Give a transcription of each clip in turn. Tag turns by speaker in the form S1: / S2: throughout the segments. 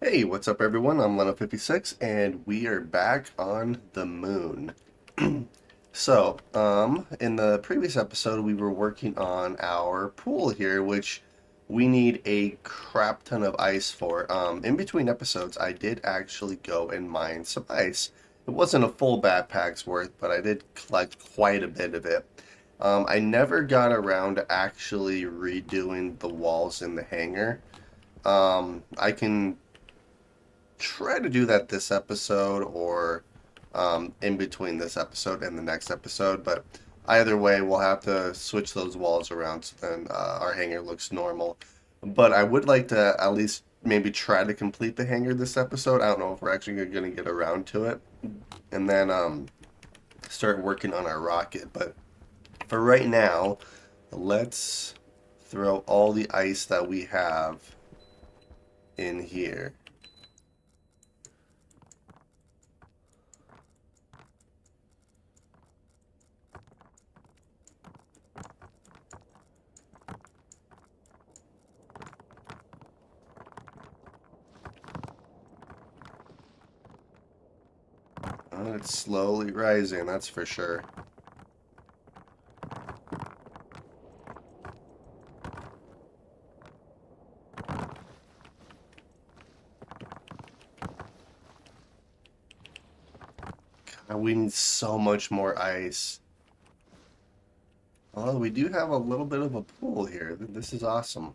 S1: Hey, what's up everyone? I'm Leno56 and we are back on the moon. In the previous episode we were working on our pool here, which we need a crap ton of ice for. In between episodes I did actually go and mine some ice. It wasn't a full backpack's worth, but I did collect quite a bit of it. I never got around to actually redoing the walls in the hangar. I can try to do that this episode or in between this episode and the next episode, but either way, we'll have to switch those walls around so then our hangar looks normal. But I would like to at least maybe try to complete the hangar this episode. I don't know if we're actually going to get around to it. And then start working on our rocket. But for right now, let's throw all the ice that we have in here. It's slowly rising, that's for sure. God, we need so much more ice. Well, we do have a little bit of a pool here. This is awesome.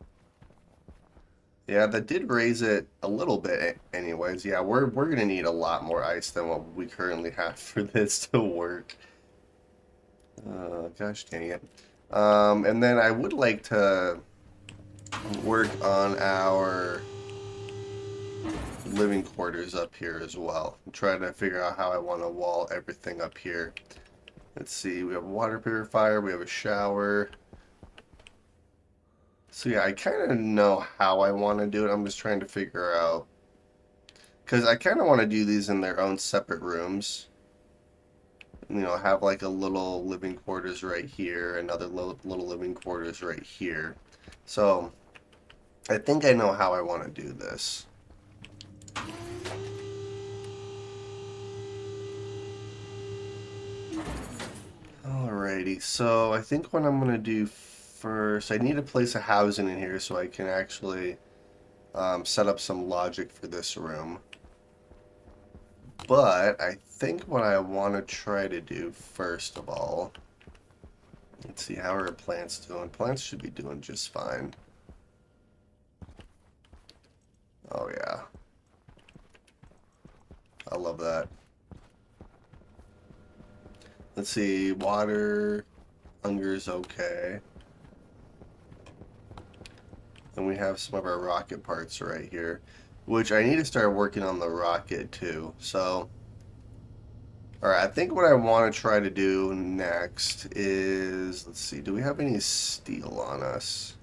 S1: Yeah, that did raise it a little bit anyways. Yeah, we're gonna need a lot more ice than what we currently have for this to work. Gosh dang it. And then I would like to work on our living quarters up here as well. I'm trying to figure out how I want to wall everything up here. Let's see, we have a water purifier, we have a shower. So yeah, I kind of know how I want to do it. I'm just trying to figure out, because I kind of want to do these in their own separate rooms. You know, have like a little living quarters right here, another little living quarters right here. So I think I know how I want to do this. Alrighty, so I think what I'm gonna do first, I need to place a housing in here so I can actually set up some logic for this room. But I think what I want to try to do first of all, let's see, how are plants doing? Plants should be doing just fine. Oh yeah, I love that. Let's see, water, hunger's okay. And we have some of our rocket parts right here, which I need to start working on the rocket too. So, alright, I think what I want to try to do next is, let's see, do we have any steel on us?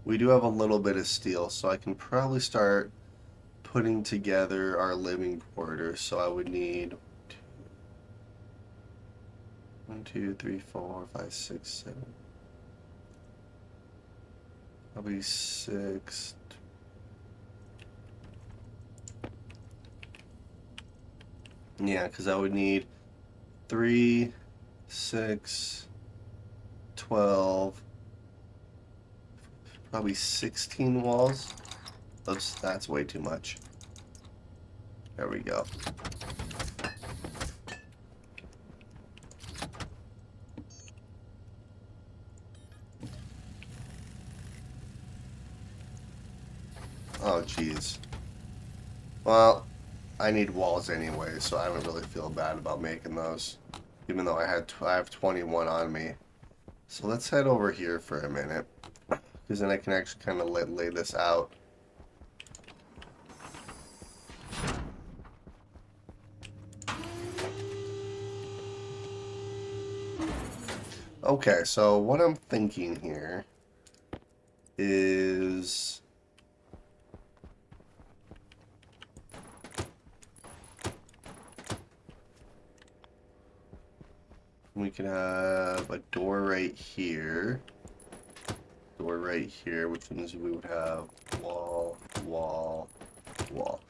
S1: We do have a little bit of steel, so I can probably start putting together our living quarters. So I would need 1, 2, 3, 4, 5, 6, 7. Probably 6. Yeah, because I would need 3, 6, 12, probably 16 walls. Oops, that's way too much. There we go. Oh, jeez. Well, I need walls anyway, so I don't really feel bad about making those, even though I have 21 on me. So let's head over here for a minute, because then I can actually kind of lay this out. Okay, so what I'm thinking here is we can have a door right here, which means we would have wall, wall, wall.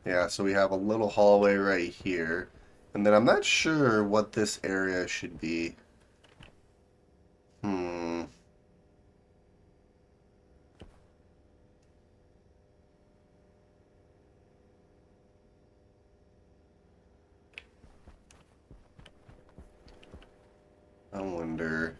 S1: Yeah, so we have a little hallway right here. And then I'm not sure what this area should be. Hmm. I wonder.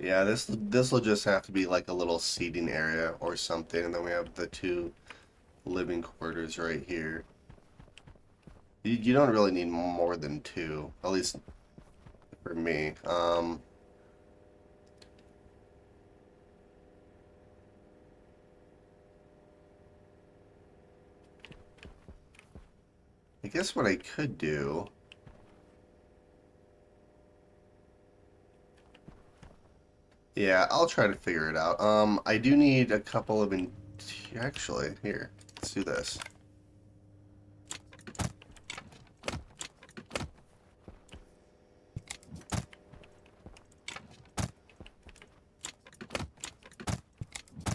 S1: Yeah, this will just have to be like a little seating area or something, and then we have the two living quarters right here. You don't really need more than two, at least for me. I guess what I could do. Yeah, I'll try to figure it out. I do need a couple of actually, here, let's do this.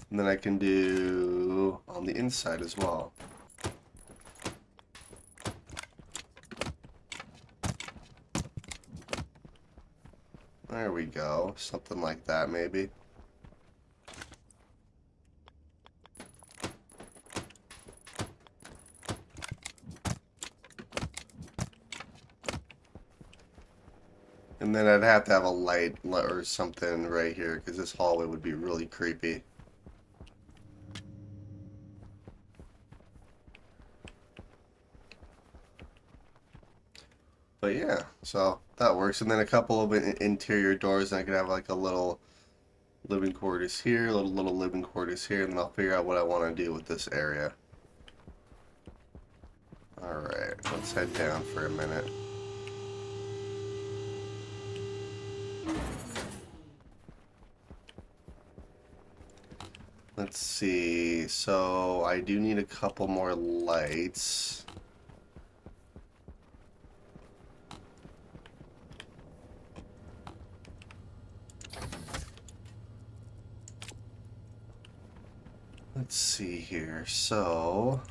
S1: And then I can do on the inside as well. There we go. Something like that, maybe. And then I'd have to have a light or something right here, because this hallway would be really creepy. But yeah, so that works. And then a couple of interior doors, and I could have like a little living quarters here, little living quarters here, and then I'll figure out what I want to do with this area. Alright, let's head down for a minute. Let's see, so I do need a couple more lights. Let's see here, so...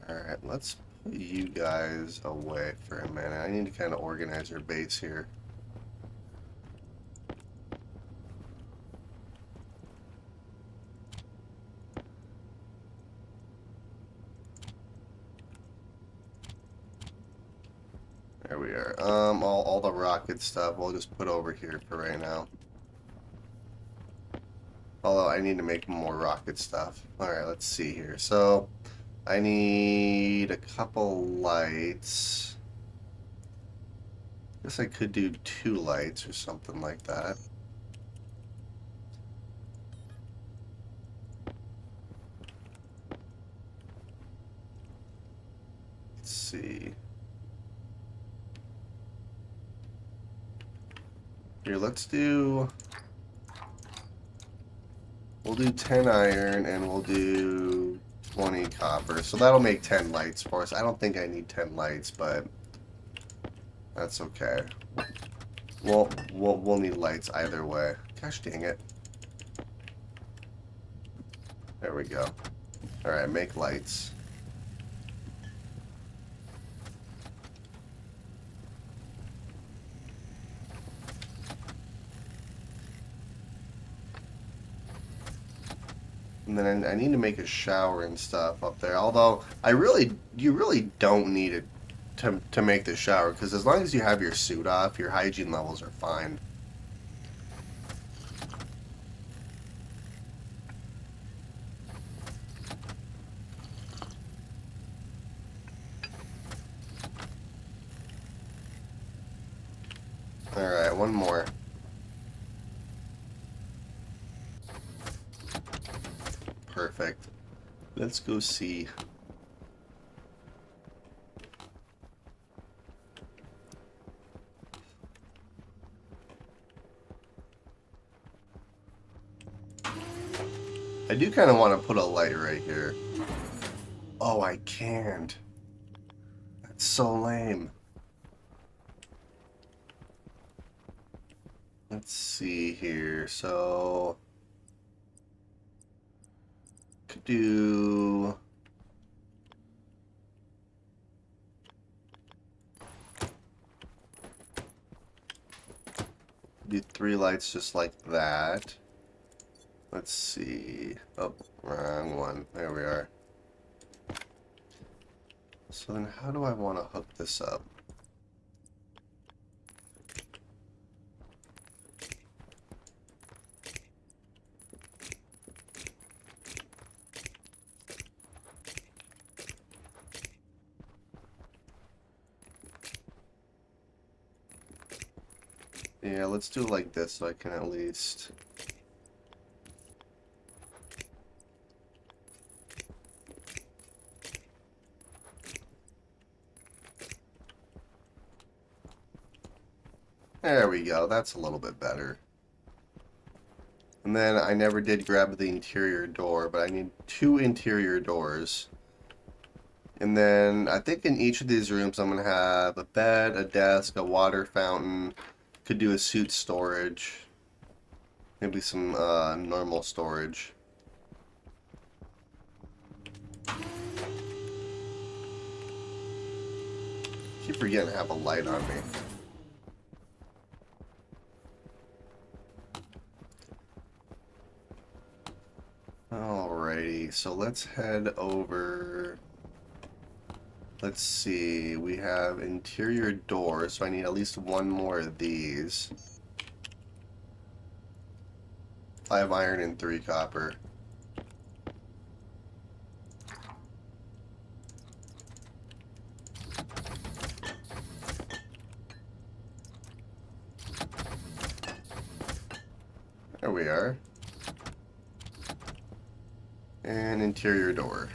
S1: Alright, let's put you guys away for a minute. I need to kind of organize our base here. There we are. All the rocket stuff we'll just put over here for right now. Although I need to make more rocket stuff. Alright, let's see here. So, I need a couple lights. Guess I could do 2 lights or something like that. Let's see. Here, let's do... We'll do 10 iron and we'll do 20 copper. So that'll make 10 lights for us. I don't think I need 10 lights, but that's okay. We'll need lights either way. Gosh dang it. There we go. Alright, make lights. And then I need to make a shower and stuff up there. Although you really don't need it to make the shower, because as long as you have your suit off, your hygiene levels are fine. Alright, one more. Perfect. Let's go see. I do kind of want to put a light right here. Oh, I can't. That's so lame. Let's see here. So, could do... do 3 lights just like that. Let's see. Oh, wrong one. There we are. So then how do I want to hook this up? Yeah, let's do it like this so I can at least... There we go. That's a little bit better. And then I never did grab the interior door, but I need 2 interior doors. And then I think in each of these rooms I'm going to have a bed, a desk, a water fountain. Could do a suit storage. Maybe some normal storage. Keep forgetting to have a light on me. Alrighty, so let's head over. Let's see, we have interior doors, so I need at least 1 more of these. 5 iron and 3 copper. There we are. And interior door.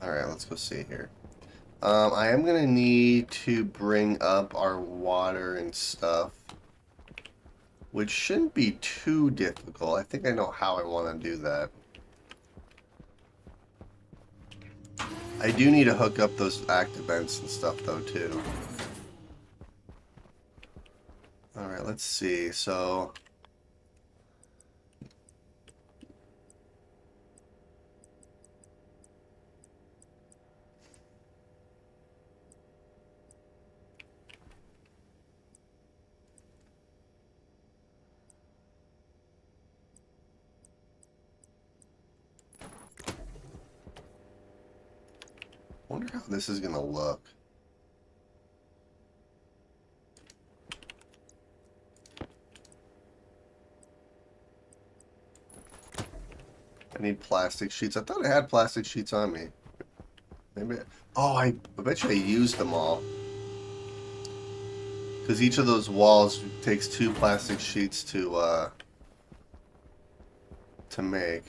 S1: Alright, let's go see here. I am going to need to bring up our water and stuff, which shouldn't be too difficult. I think I know how I want to do that. I do need to hook up those active vents and stuff, though, too. Alright, let's see. So... I wonder how this is going to look. I need plastic sheets. I thought I had plastic sheets on me. Maybe. Oh, I bet you I used them all. Because each of those walls takes 2 plastic sheets to make.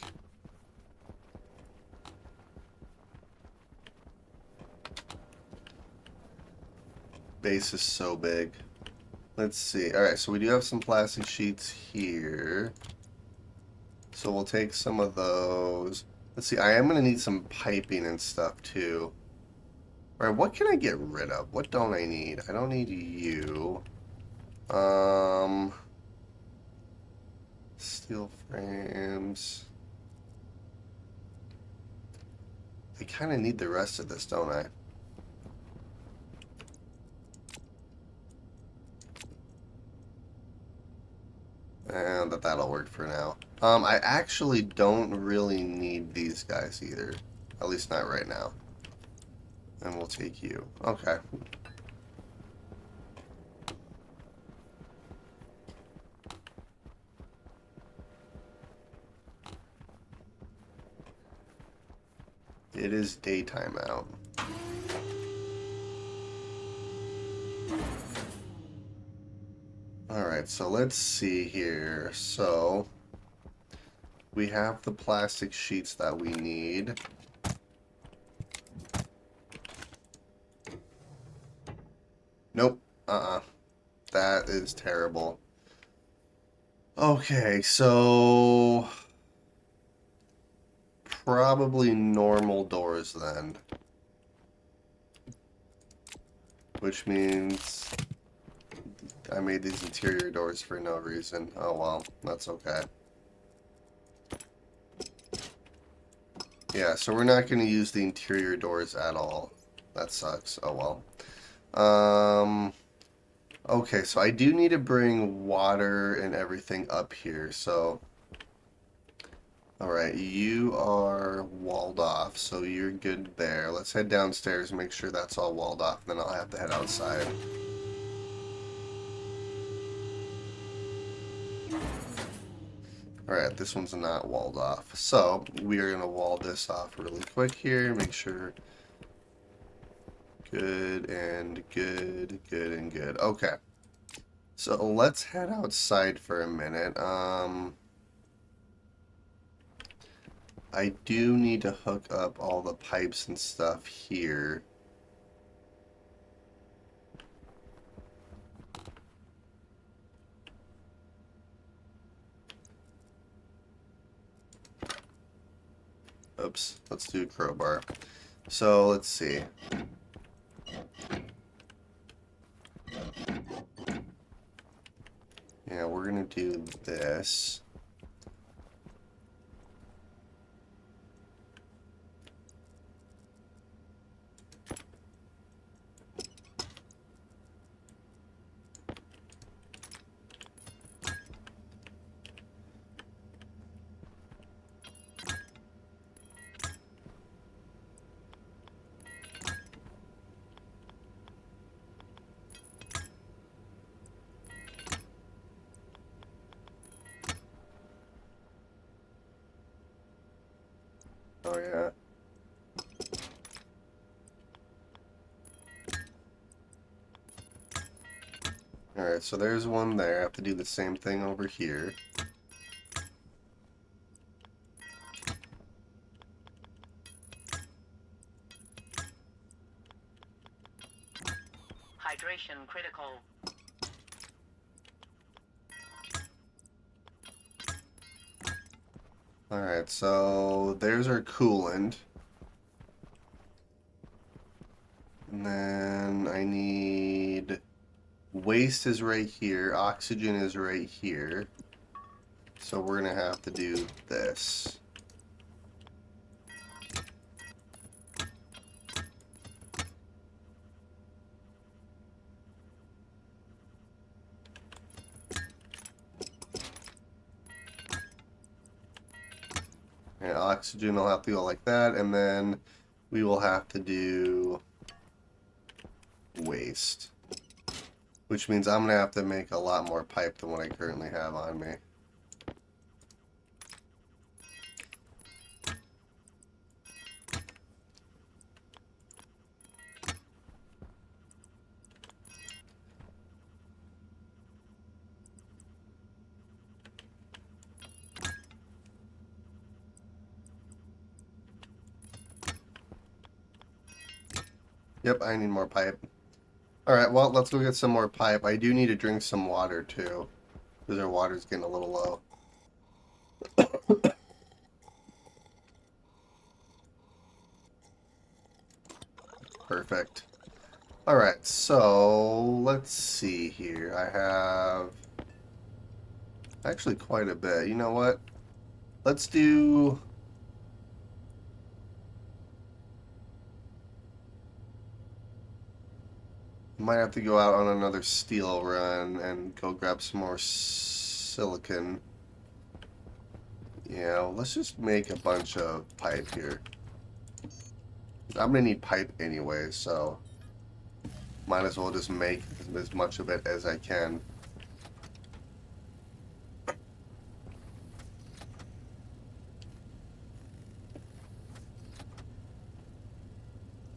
S1: Base is so big. Let's see. Alright, so we do have some plastic sheets here. So we'll take some of those. Let's see, I am going to need some piping and stuff too. Alright, what can I get rid of? What don't I need? I don't need you. Steel frames. I kind of need the rest of this, don't I? And that'll work for now. I actually don't really need these guys either. At least not right now. And we'll take you. Okay. It is daytime out. Alright, so let's see here. So, we have the plastic sheets that we need. Uh-uh. That is terrible. Okay, so probably normal doors then. Which means I made these interior doors for no reason. Oh well, that's okay. Yeah, so we're not going to use the interior doors at all. That sucks. Oh well. Okay, so I do need to bring water and everything up here, so... Alright, you are walled off, so you're good there. Let's head downstairs and make sure that's all walled off, then I'll have to head outside. Alright, this one's not walled off. So, we are going to wall this off really quick here, make sure... Good and good, good and good. Okay. So let's head outside for a minute. I do need to hook up all the pipes and stuff here. Oops, let's do a crowbar. So let's see. Yeah, we're gonna do this. Oh yeah. Alright, so there's one there. I have to do the same thing over here.
S2: Hydration critical.
S1: Alright, so there's our coolant. And then I need... Waste is right here. Oxygen is right here. So we're going to have to do this. And oxygen will have to go like that. And then we will have to do waste. Which means I'm going to have to make a lot more pipe than what I currently have on me. Yep, I need more pipe. Alright, well, let's go get some more pipe. I do need to drink some water, too. Because our water's getting a little low. Perfect. Alright, so let's see here. I have actually quite a bit. You know what? Let's do... Might have to go out on another steel run and go grab some more silicon. Yeah, let's just make a bunch of pipe here. I'm gonna need pipe anyway, so might as well just make as much of it as I can.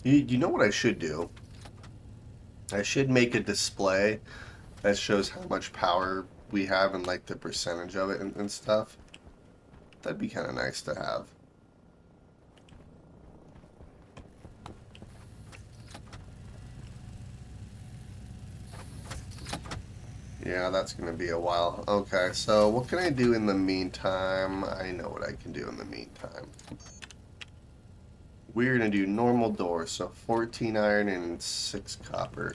S1: You know what I should do? I should make a display that shows how much power we have and like the percentage of it and stuff. That'd be kind of nice to have. Yeah, that's going to be a while. Okay, so what can I do in the meantime? I know what I can do in the meantime. We're going to do normal doors, so 14 iron and 6 copper.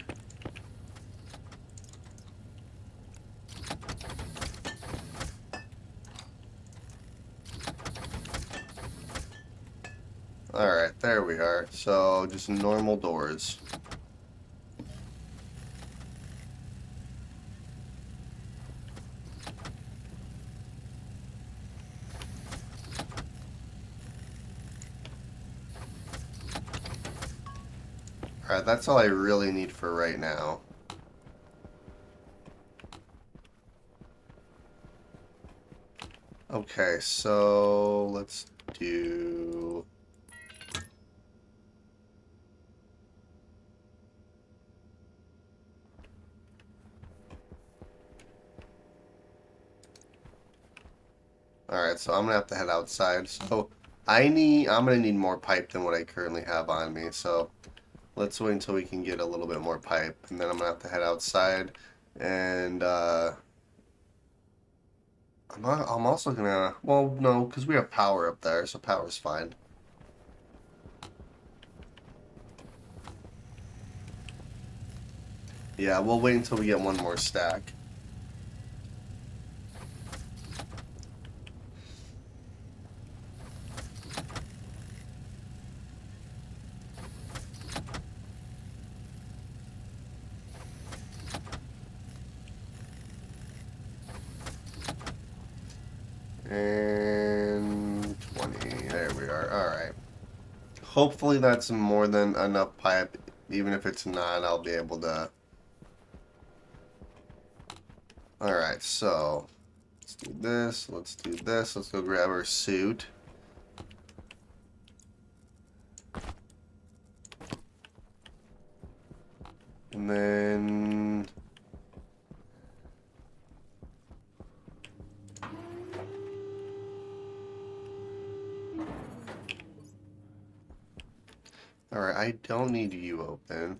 S1: Alright, there we are. So, just normal doors. Alright, that's all I really need for right now. Okay, so let's do... Alright, so I'm gonna have to head outside. So I'm gonna need more pipe than what I currently have on me, so let's wait until we can get a little bit more pipe, and then I'm gonna have to head outside, and I'm also gonna, well, no, because we have power up there, so power's fine. Yeah, we'll wait until we get one more stack. And 20, there we are, alright. Hopefully that's more than enough pipe. Even if it's not, I'll be able to... Alright, so... let's do this, let's do this, let's go grab our suit. And then... alright, I don't need you open.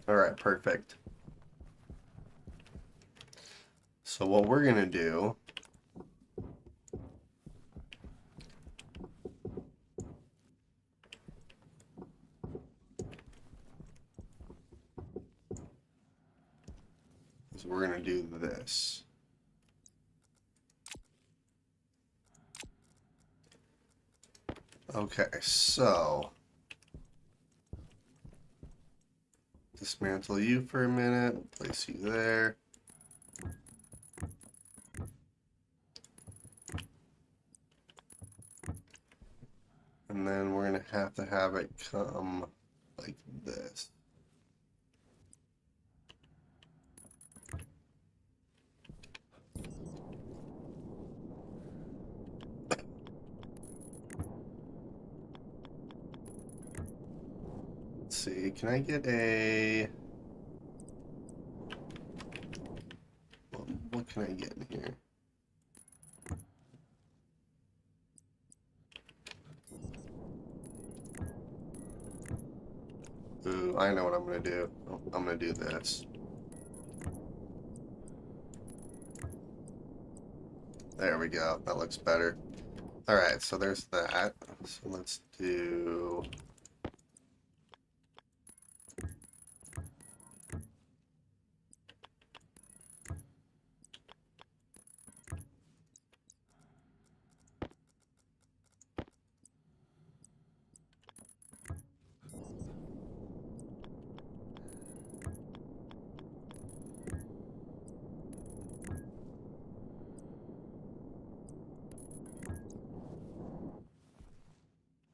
S1: Alright, perfect. So what we're gonna do is we're gonna do this. Okay, so dismantle you for a minute, place you there. And then we're gonna have to have it come like this. Let's see, can I get a... what can I get in here? Ooh, I know what I'm gonna do. I'm gonna do this. There we go. That looks better. Alright, so there's that. So let's do...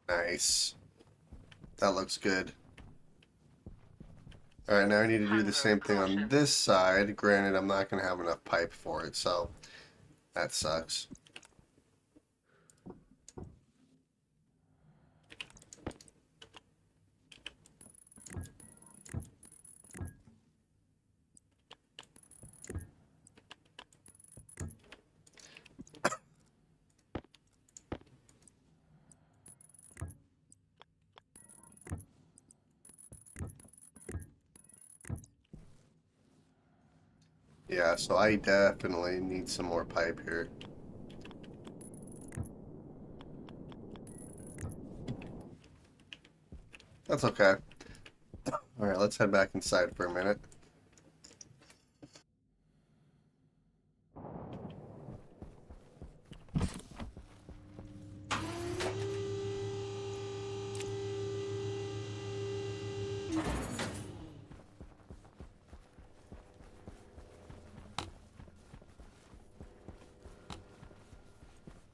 S1: nice. That looks good. Alright, now I need to do the same thing on this side. Granted, I'm not going to have enough pipe for it, so that sucks. Yeah, so I definitely need some more pipe here. That's okay. Alright, let's head back inside for a minute.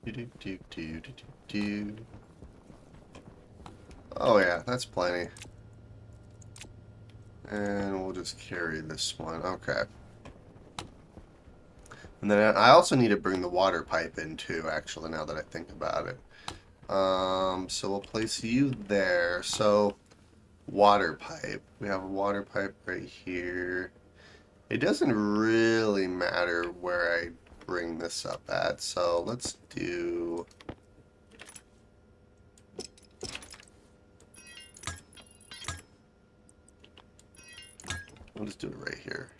S1: Do, do, do, do, do, do. Oh yeah, that's plenty. And we'll just carry this one. Okay. And then I also need to bring the water pipe in too, actually, now that I think about it. So we'll place you there. So, water pipe. We have a water pipe right here. It doesn't really matter where I bring this up at, so let's do... We'll just do it right here.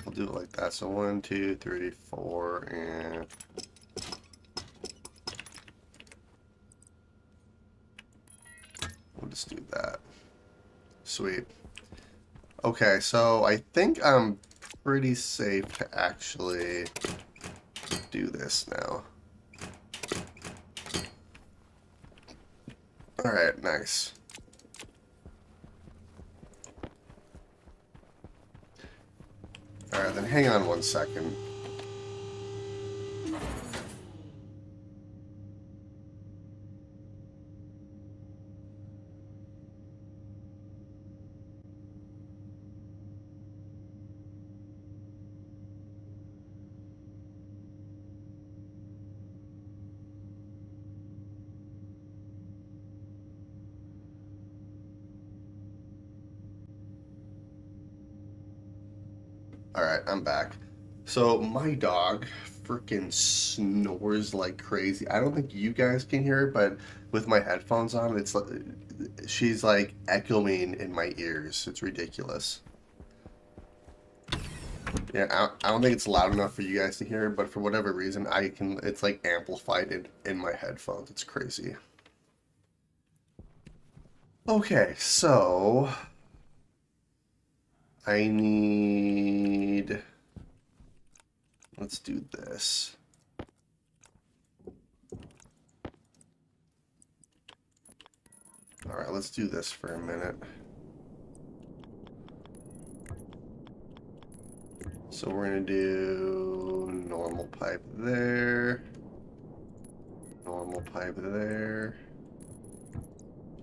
S1: We'll do it like that. So 1, 2, 3, 4, and... We'll just do that. Sweet. Okay, so I think I'm pretty safe to actually do this now. Alright, nice. Alright, then hang on 1 second. Alright, I'm back. So, my dog freaking snores like crazy. I don't think you guys can hear it, but with my headphones on, it's like she's like echoing in my ears. It's ridiculous. Yeah, I don't think it's loud enough for you guys to hear, but for whatever reason, I can. It's like amplified in my headphones. It's crazy. Okay, so I need. Let's do this. All right, let's do this for a minute. So we're gonna do normal pipe there, normal pipe there.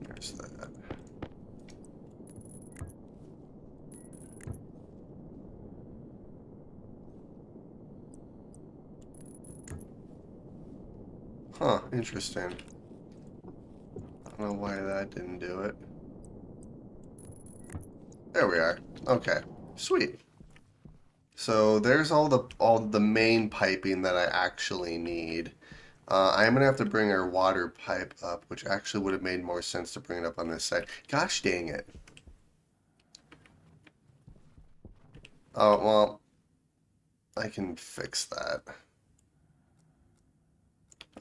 S1: There's that. Huh, interesting. I don't know why that didn't do it. There we are. Okay, sweet. So there's all the main piping that I actually need. I'm gonna have to bring our water pipe up, which actually would have made more sense to bring it up on this side. Gosh dang it. Oh, well, I can fix that.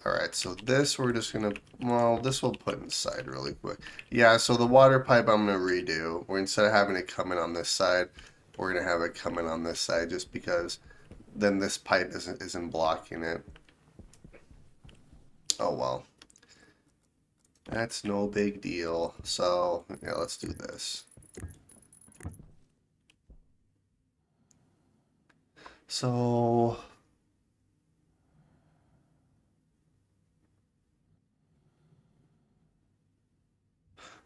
S1: Alright, so this we're just gonna, well, this we'll put inside really quick. Yeah, so the water pipe I'm gonna redo. We're instead of having it come in on this side, we're gonna have it come in on this side just because then this pipe isn't blocking it. Oh well. That's no big deal. So, yeah, let's do this. So,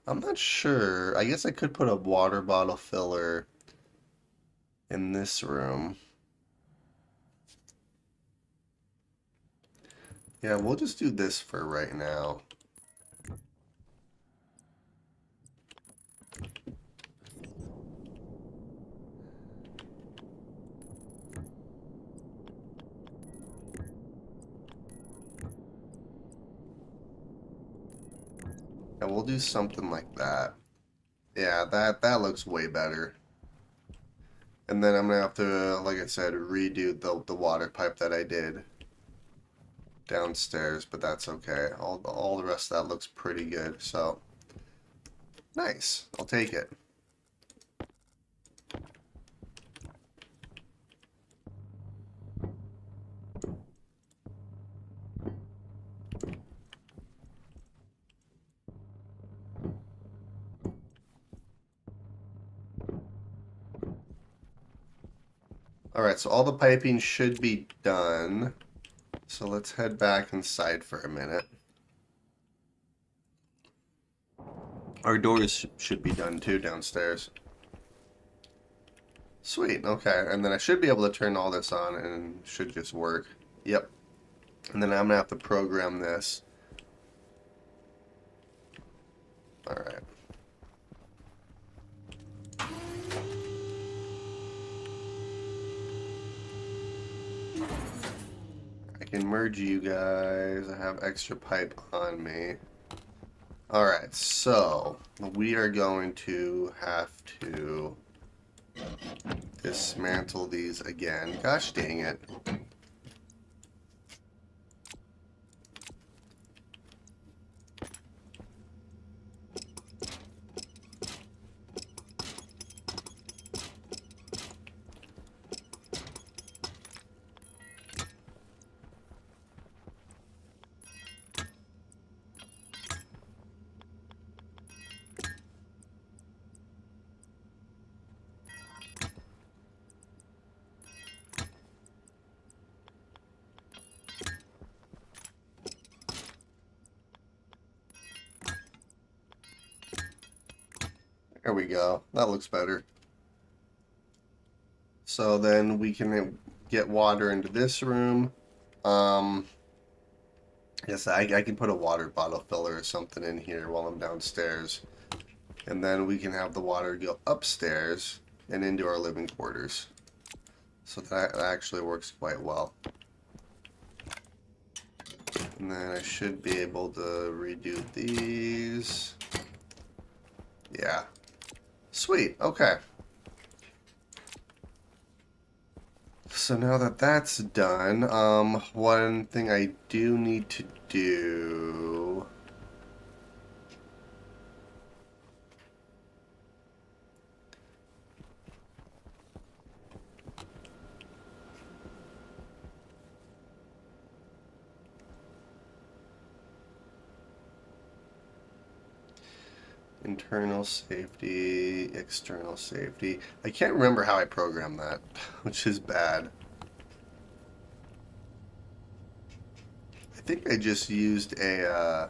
S1: I'm not sure. I guess I could put a water bottle filler in this room. Yeah, we'll just do this for right now. And we'll do something like that. Yeah, that looks way better. And then I'm gonna have to, like I said, redo the water pipe that I did downstairs, but that's okay. All the rest of that looks pretty good. So nice. I'll take it. Alright, so all the piping should be done. So let's head back inside for a minute. Our doors should be done too downstairs. Sweet, okay. And then I should be able to turn all this on and it should just work. Yep. And then I'm gonna have to program this. Alright. I can merge you guys. I have extra pipe on me. Alright, so we are going to have to dismantle these again. Gosh dang it. There we go. That looks better. So then we can get water into this room. Yes, I can put a water bottle filler or something in here while I'm downstairs. And then we can have the water go upstairs and into our living quarters. So that actually works quite well. And then I should be able to redo these. Yeah. Sweet, okay. So now that that's done, one thing I do need to do... Internal safety, external safety. I can't remember how I programmed that, which is bad. I think I just used a,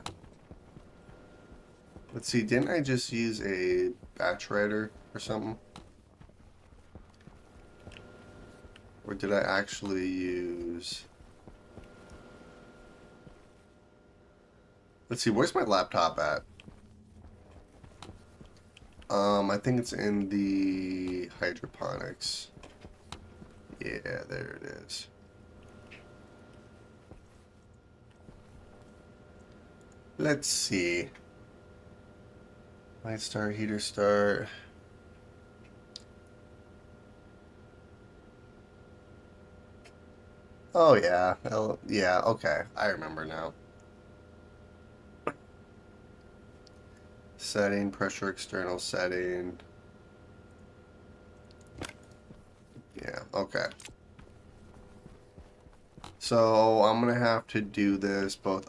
S1: let's see, didn't I just use a batch writer or something? Or did I actually use... Let's see, where's my laptop at? I think it's in the hydroponics. Yeah, there it is. Let's see. Light start, heater start. Oh yeah, yeah, okay, I remember now. Setting, pressure external setting. Yeah, okay. So I'm gonna have to do this both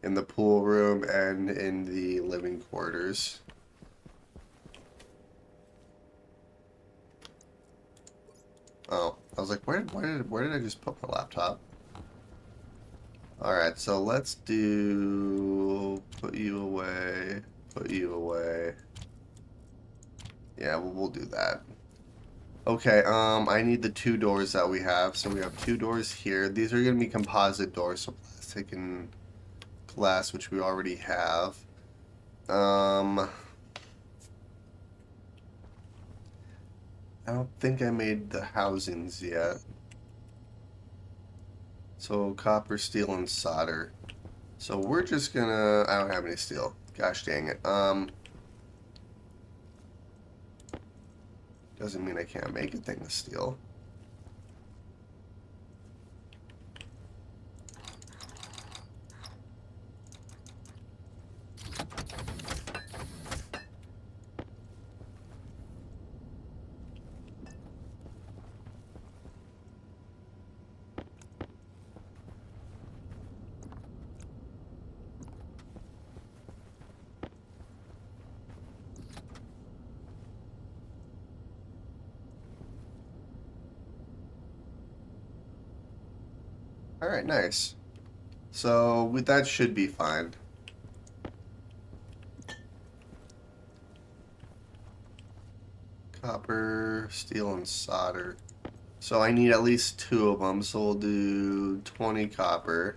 S1: in the pool room and in the living quarters. Oh, I was like, where did I just put my laptop? Alright, so let's do put you away, put you away. Yeah, we'll do that. Okay, I need the two doors that we have. So we have two doors here. These are gonna be composite doors, so plastic and glass, which we already have. I don't think I made the housings yet. So copper, steel, and solder. So we're just gonna... I don't have any steel. Gosh dang it. Doesn't mean I can't make a thing of steel. Alright, nice. So that should be fine. Copper, steel, and solder. So I need at least 2 of them, so we'll do 20 copper.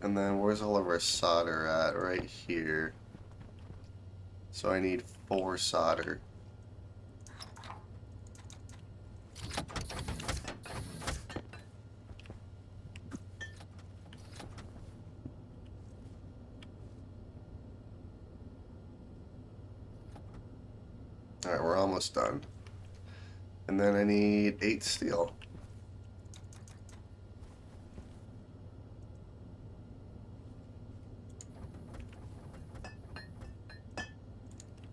S1: And then where's all of our solder at? Right here. So I need 4 solder. Alright, we're almost done. And then I need 8 steel.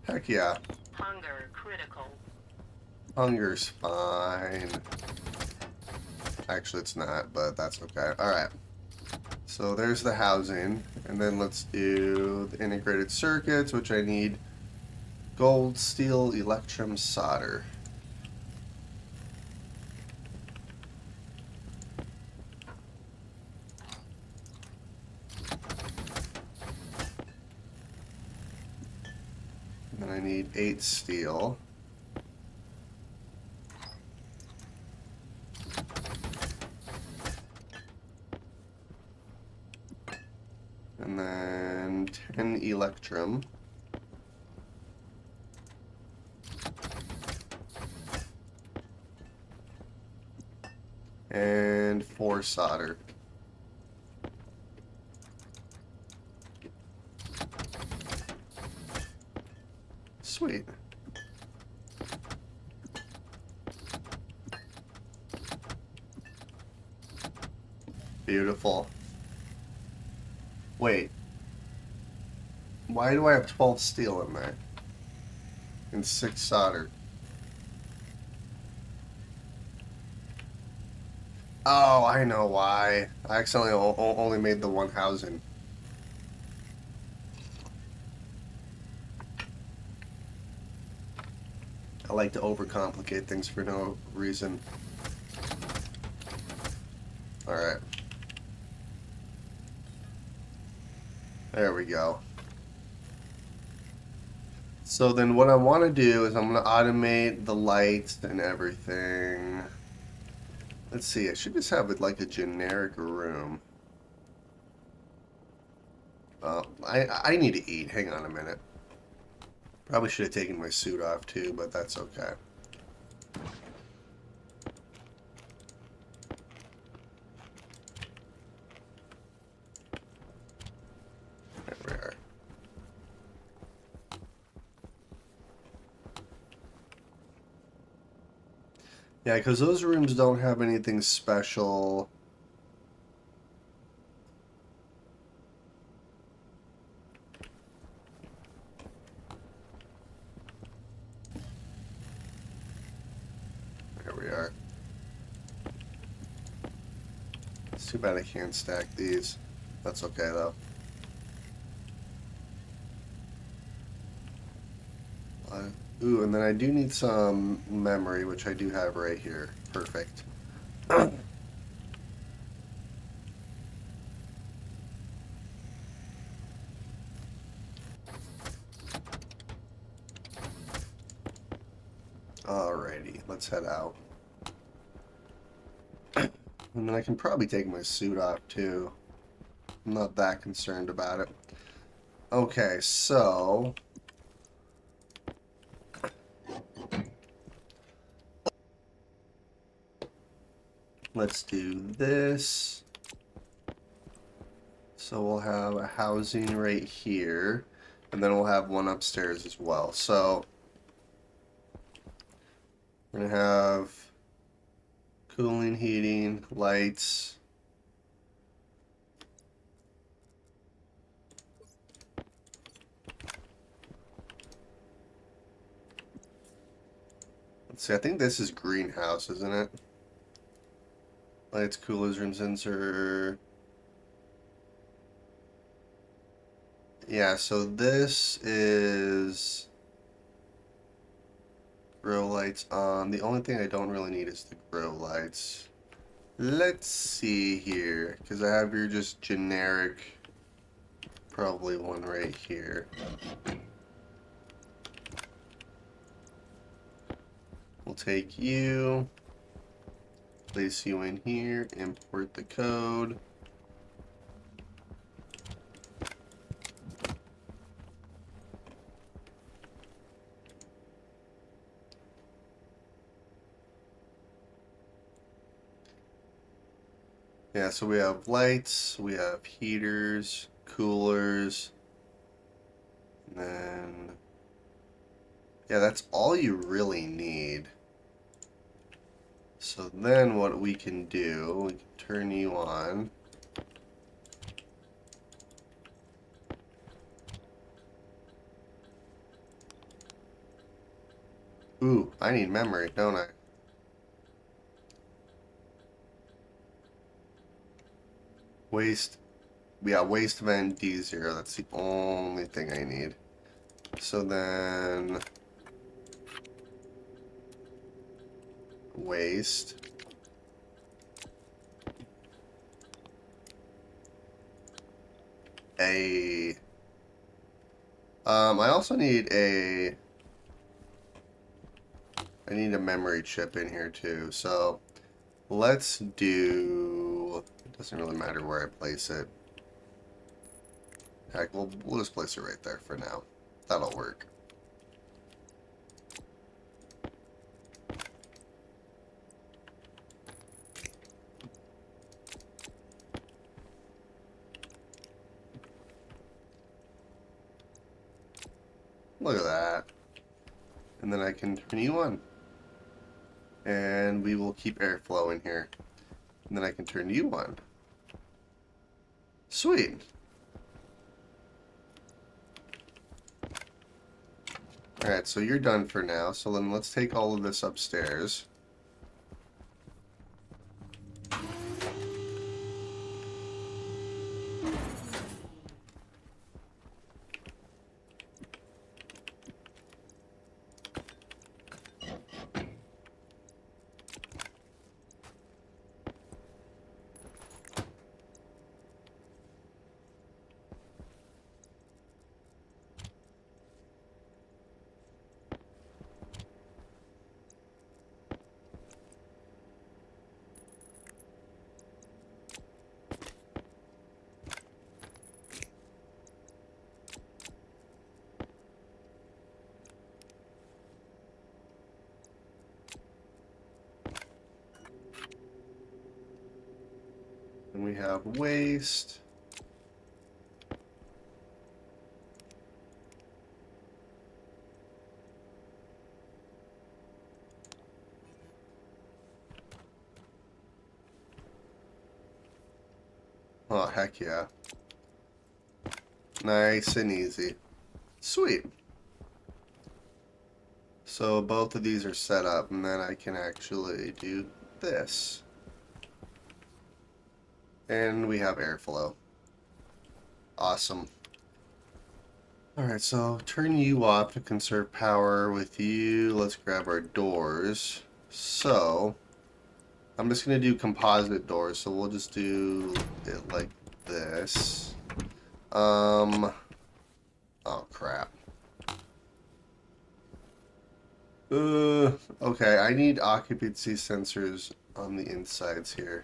S1: Heck yeah.
S2: Hunger critical.
S1: Hunger's fine. Actually, it's not, but that's okay. Alright. So there's the housing. And then let's do the integrated circuits, which I need gold, steel, electrum, solder. And then I need 8 steel. And then 10 electrum. And 4 solder. Sweet. Beautiful. Wait. Why do I have 12 steel in there? And 6 solder. Oh, I know why. I accidentally only made the one housing. I like to overcomplicate things for no reason. Alright. There we go. So then what I want to do is I'm going to automate the lights and everything. Let's see, I should just have it like a generic room. I need to eat. Hang on a minute. Probably should have taken my suit off too, but that's okay. There we are. Yeah, because those rooms don't have anything special. There we are. It's too bad I can't stack these. That's okay though. Ooh, and then I do need some memory, which I do have right here. Perfect. Alrighty, let's head out. And then I can probably take my suit off too. I'm not that concerned about it. Okay, so... Let's do this. So we'll have a housing right here, and then we'll have one upstairs as well. So we're gonna have cooling, heating, lights. Let's see, I think this is greenhouse, isn't it? Lights, coolers, room sensor. Yeah, so this is grow lights on. The only thing I don't really need is the grow lights. Let's see here, because I have your just generic, probably one right here. We'll take you, place you in here, import the code. Yeah, so we have lights, we have heaters, coolers, and then, yeah, that's all you really need. So then what we can do, we can turn you on. Ooh, I need memory, don't I? Waste, yeah, waste vent D0, that's the only thing I need. So then, waste. I also need I need a memory chip in here too. So let's do, it doesn't really matter where I place it. Heck, we'll just place it right there for now. That'll work. Look at that. And then I can turn you on. And we will keep airflow in here. And then I can turn you on. Sweet. Alright, so you're done for now. So then let's take all of this upstairs. And we have waste. Oh, heck yeah. Nice and easy. Sweet. So both of these are set up, and then I can actually do this. And we have airflow. Awesome. Alright, so turn you off to conserve power with you. Let's grab our doors. So, I'm just going to do composite doors, so we'll just do it like this. Oh crap. Okay, I need occupancy sensors on the insides here.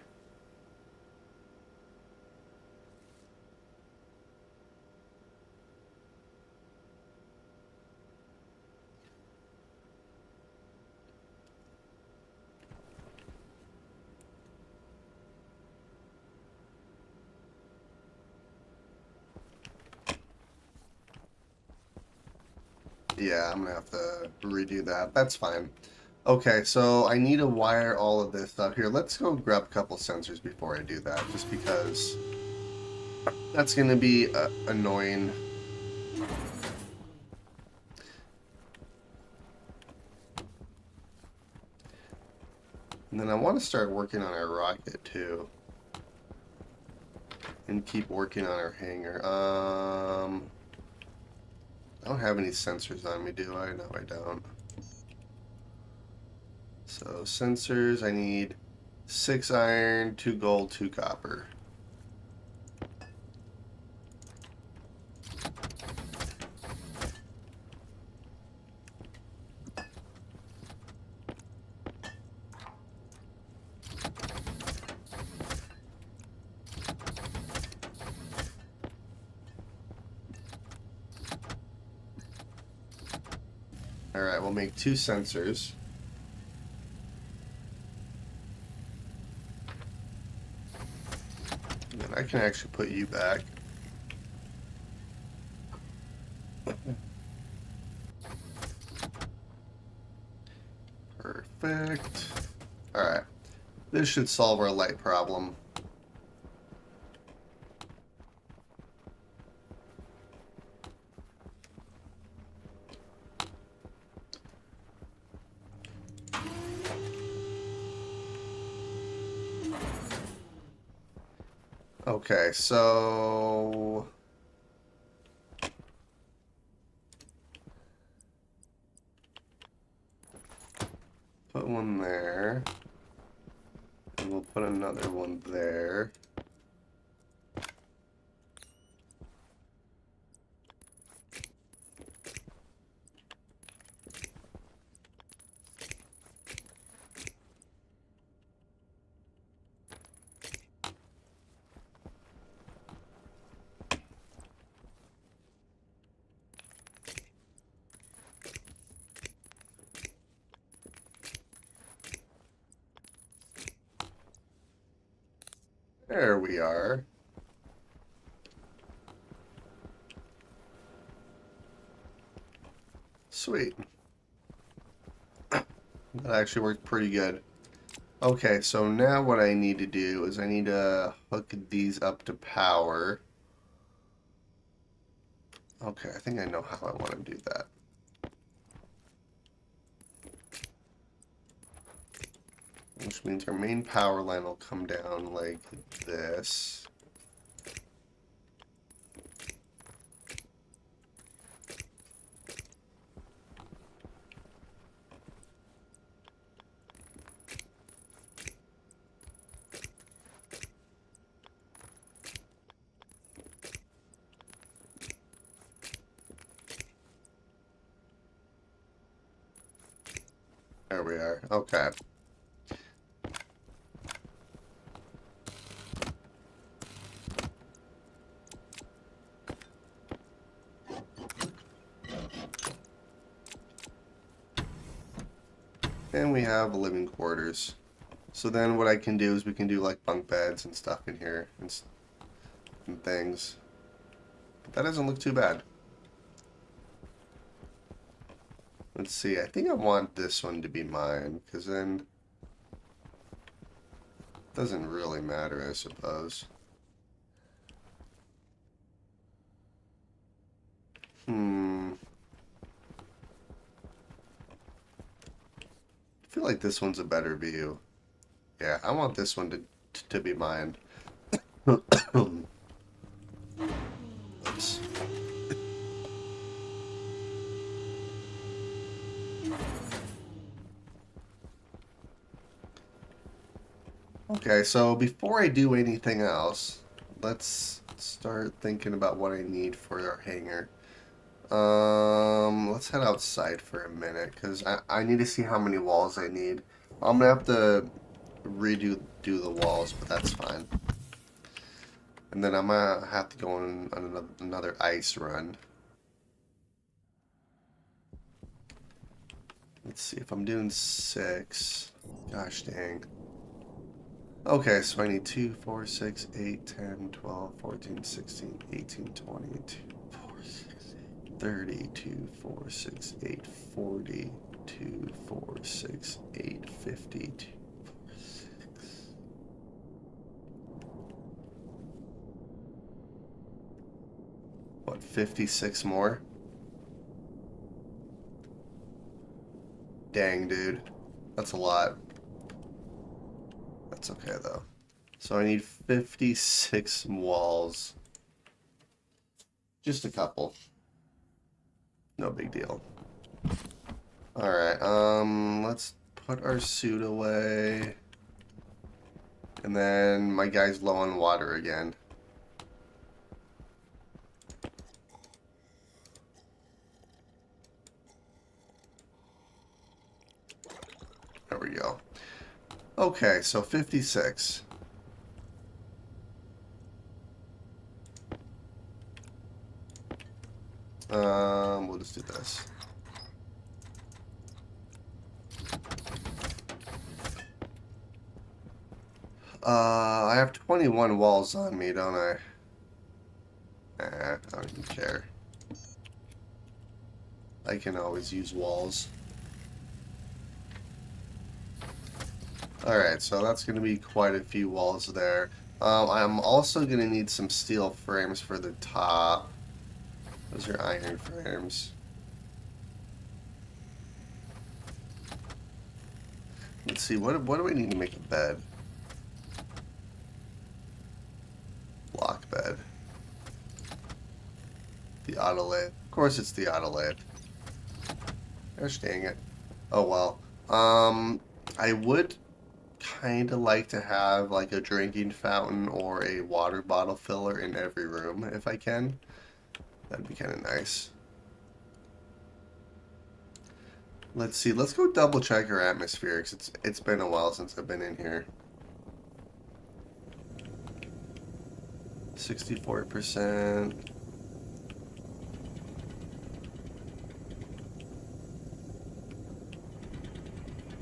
S1: Yeah, I'm gonna have to redo that. That's fine. Okay, so I need to wire all of this up here. Let's go grab a couple sensors before I do that, just because that's gonna be annoying. And then I want to start working on our rocket too, and keep working on our hangar. I don't have any sensors on me, do I? No, I don't. So sensors, I need 6 iron, 2 gold, 2 copper. Alright, we'll make 2 sensors. And then I can actually put you back. Perfect. Alright. This should solve our light problem. Okay, so put one there, and we'll put another one there. There we are. Sweet. That actually worked pretty good. Okay, so now what I need to do is I need to hook these up to power. Okay, I think I know how I want to do that. Which means our main power line will come down like this. There we are. Okay. And we have living quarters. So then what I can do is we can do like bunk beds and stuff in here and things. But that doesn't look too bad. Let's see, I think I want this one to be mine, because then it doesn't really matter, I suppose. I feel like this one's a better view. Yeah, I want this one to be mine. Oops. Okay, so before I do anything else, let's start thinking about what I need for our hangar. Let's head outside for a minute, because I need to see how many walls I need. I'm gonna have to do the walls, but that's fine. And then I'm gonna have to go on another ice run. Let's see if I'm doing 6. Gosh dang. Okay, so I need 2, 4, 6, 8, 10, 12, 14, 16, 18, 20, 2, 4, 6, 30, 2, 4, 6, 8, 40, 2, 4, 6, 8, 50, 2, 4, 6. What, 56 more? Dang, dude. That's a lot. That's okay, though. So I need 56 walls. Just a couple. No big deal. Alright, let's put our suit away. And then my guy's low on water again. There we go. Okay, so 56. We'll just do this. I have 21 walls on me, don't I? I don't even care. I can always use walls. Alright, so that's going to be quite a few walls there. I'm also going to need some steel frames for the top. Those are iron frames. Let's see, what do we need to make a bed? Block bed. The autolathe. Of course it's the autolathe. Gosh dang it. Oh well. I would kind of like to have like a drinking fountain or a water bottle filler in every room if I can. That'd be kind of nice. Let's see. Let's go double check our atmosphere because it's been a while since I've been in here. 64%.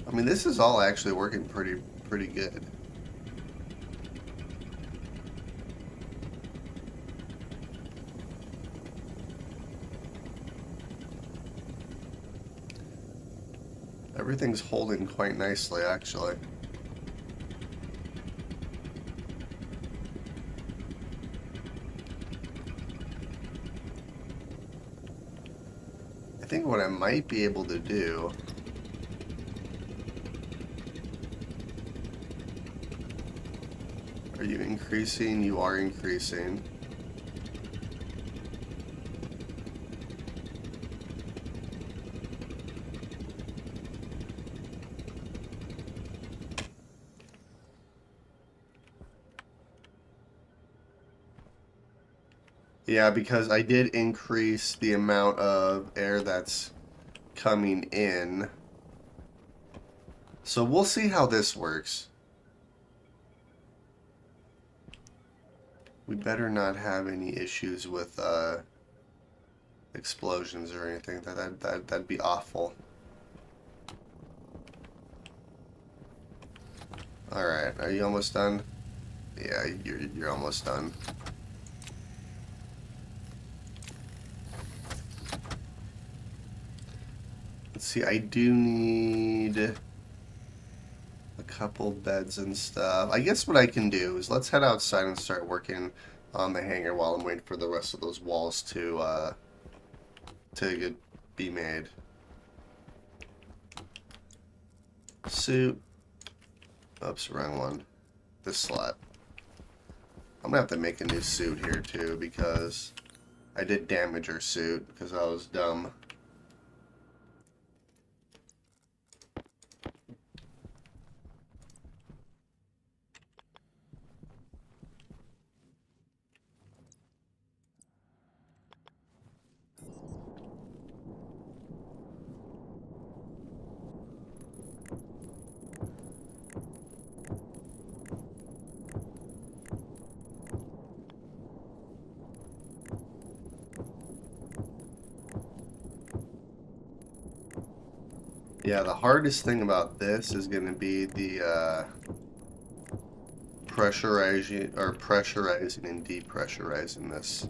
S1: I mean, this is all actually working pretty good. Everything's holding quite nicely, actually. I think what I might be able to do... Are you increasing? You are increasing. Yeah, because I did increase the amount of air that's coming in. So we'll see how this works. We better not have any issues with explosions or anything. That'd be awful. All right, are you almost done? Yeah, you're almost done. Let's see, I do need a couple beds and stuff. I guess what I can do is let's head outside and start working on the hangar while I'm waiting for the rest of those walls to be made. Suit. Oops, wrong one. This slot. I'm gonna have to make a new suit here too because I did damage her suit because I was dumb. Yeah, the hardest thing about this is going to be the pressurizing and depressurizing this.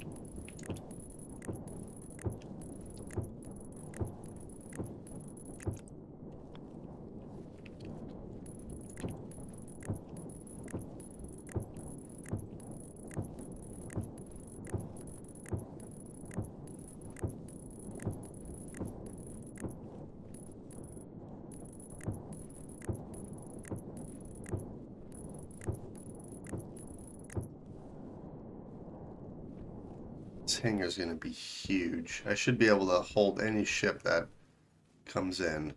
S1: This hangar is going to be huge. I should be able to hold any ship that comes in.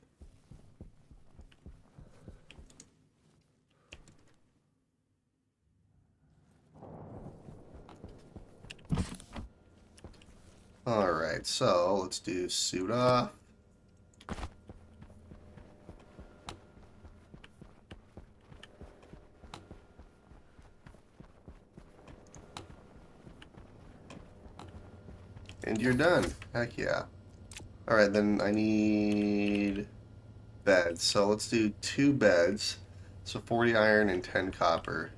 S1: Alright, so let's do suit off. And you're done. Heck yeah. Alright, then I need beds. So let's do 2 beds. So 40 iron and 10 copper.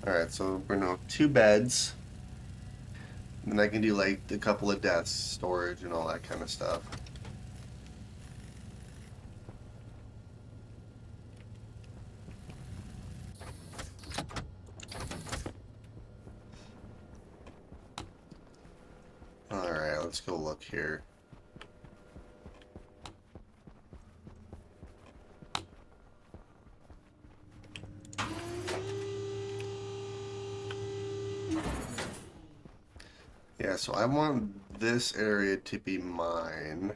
S1: Alright, so we're now 2 beds. And then I can do like a couple of desks, storage, and all that kind of stuff. Alright, let's go look here. Yeah, so I want this area to be mine.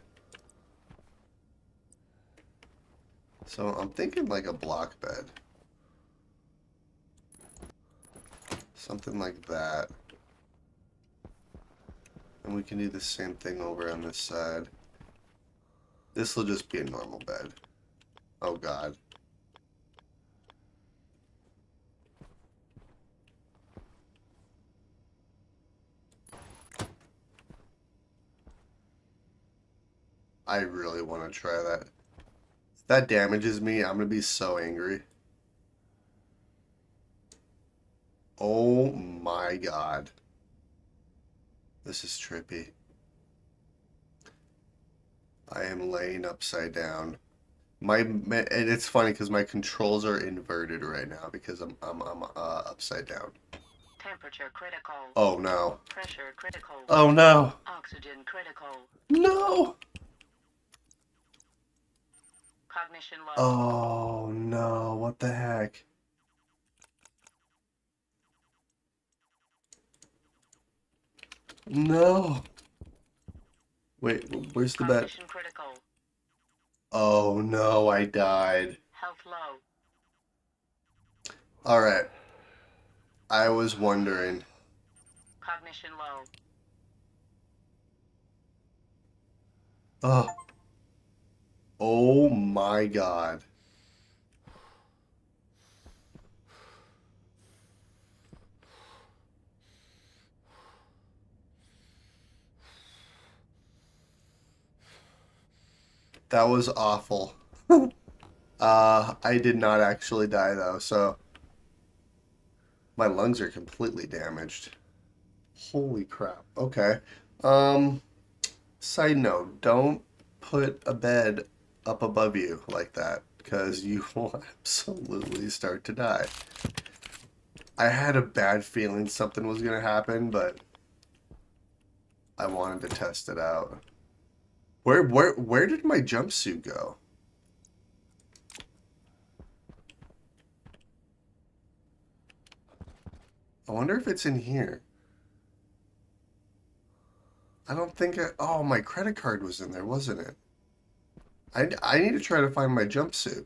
S1: So I'm thinking like a block bed. Something like that. And we can do the same thing over on this side. This will just be a normal bed. Oh god. I really want to try that. If that damages me, I'm going to be so angry. Oh my god. This is trippy. I am laying upside down. And it's funny because my controls are inverted right now because I'm upside down.
S2: Temperature critical.
S1: Oh no.
S2: Pressure critical.
S1: Oh no.
S2: Oxygen critical.
S1: No.
S2: Cognition low.
S1: Oh no. What the heck? No. Wait, where's the bed?
S2: Cognition critical.
S1: Oh no, I died.
S2: Health low.
S1: Alright. I was wondering.
S2: Cognition low.
S1: Oh. Oh my god. That was awful. I did not actually die though, so my lungs are completely damaged. Holy crap. Okay. Side note, don't put a bed up above you like that, because you will absolutely start to die. I had a bad feeling something was gonna happen, but I wanted to test it out. Where did my jumpsuit go? I wonder if it's in here. I don't think oh, my credit card was in there, wasn't it? I need to try to find my jumpsuit.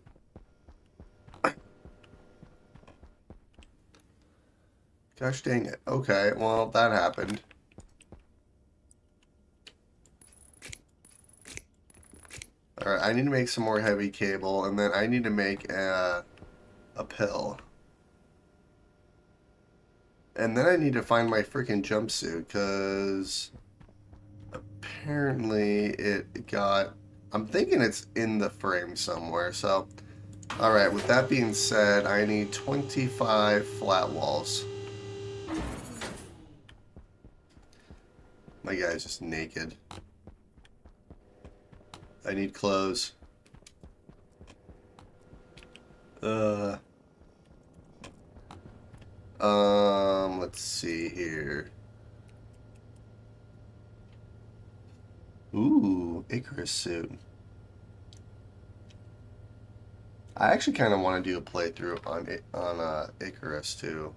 S1: Gosh dang it. Okay, well, that happened. Alright, I need to make some more heavy cable, and then I need to make a pill. And then I need to find my freaking jumpsuit, because apparently it got... I'm thinking it's in the frame somewhere, so... Alright, with that being said, I need 25 flat walls. My guy's just naked. I need clothes. Let's see here. Ooh, Icarus suit. I actually kind of want to do a playthrough on Icarus too.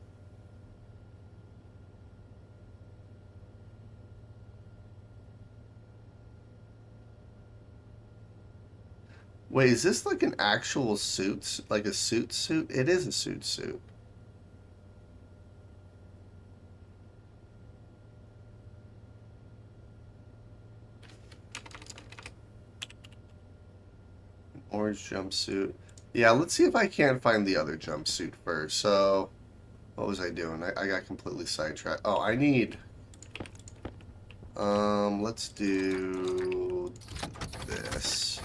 S1: Wait, is this like an actual suit? Like a suit? It is a suit. Orange jumpsuit. Yeah, let's see if I can find the other jumpsuit first. So, what was I doing? I got completely sidetracked. Oh, I need... let's do this.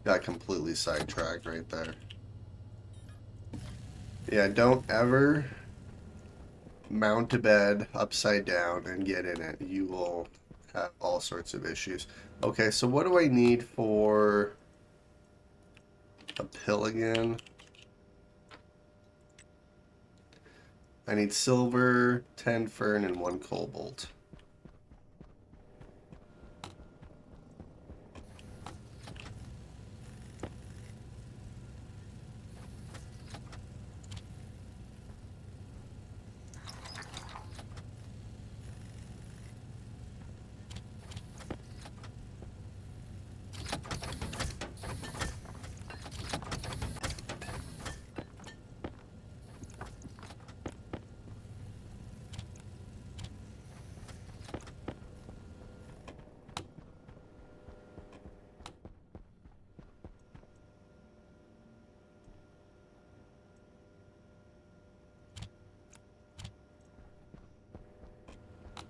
S1: Got completely sidetracked right there. Yeah, don't ever mount a bed upside down and get in it. You will have all sorts of issues. Okay, so what do I need for a pill again? I need silver, 10 fern, and 1 cobalt.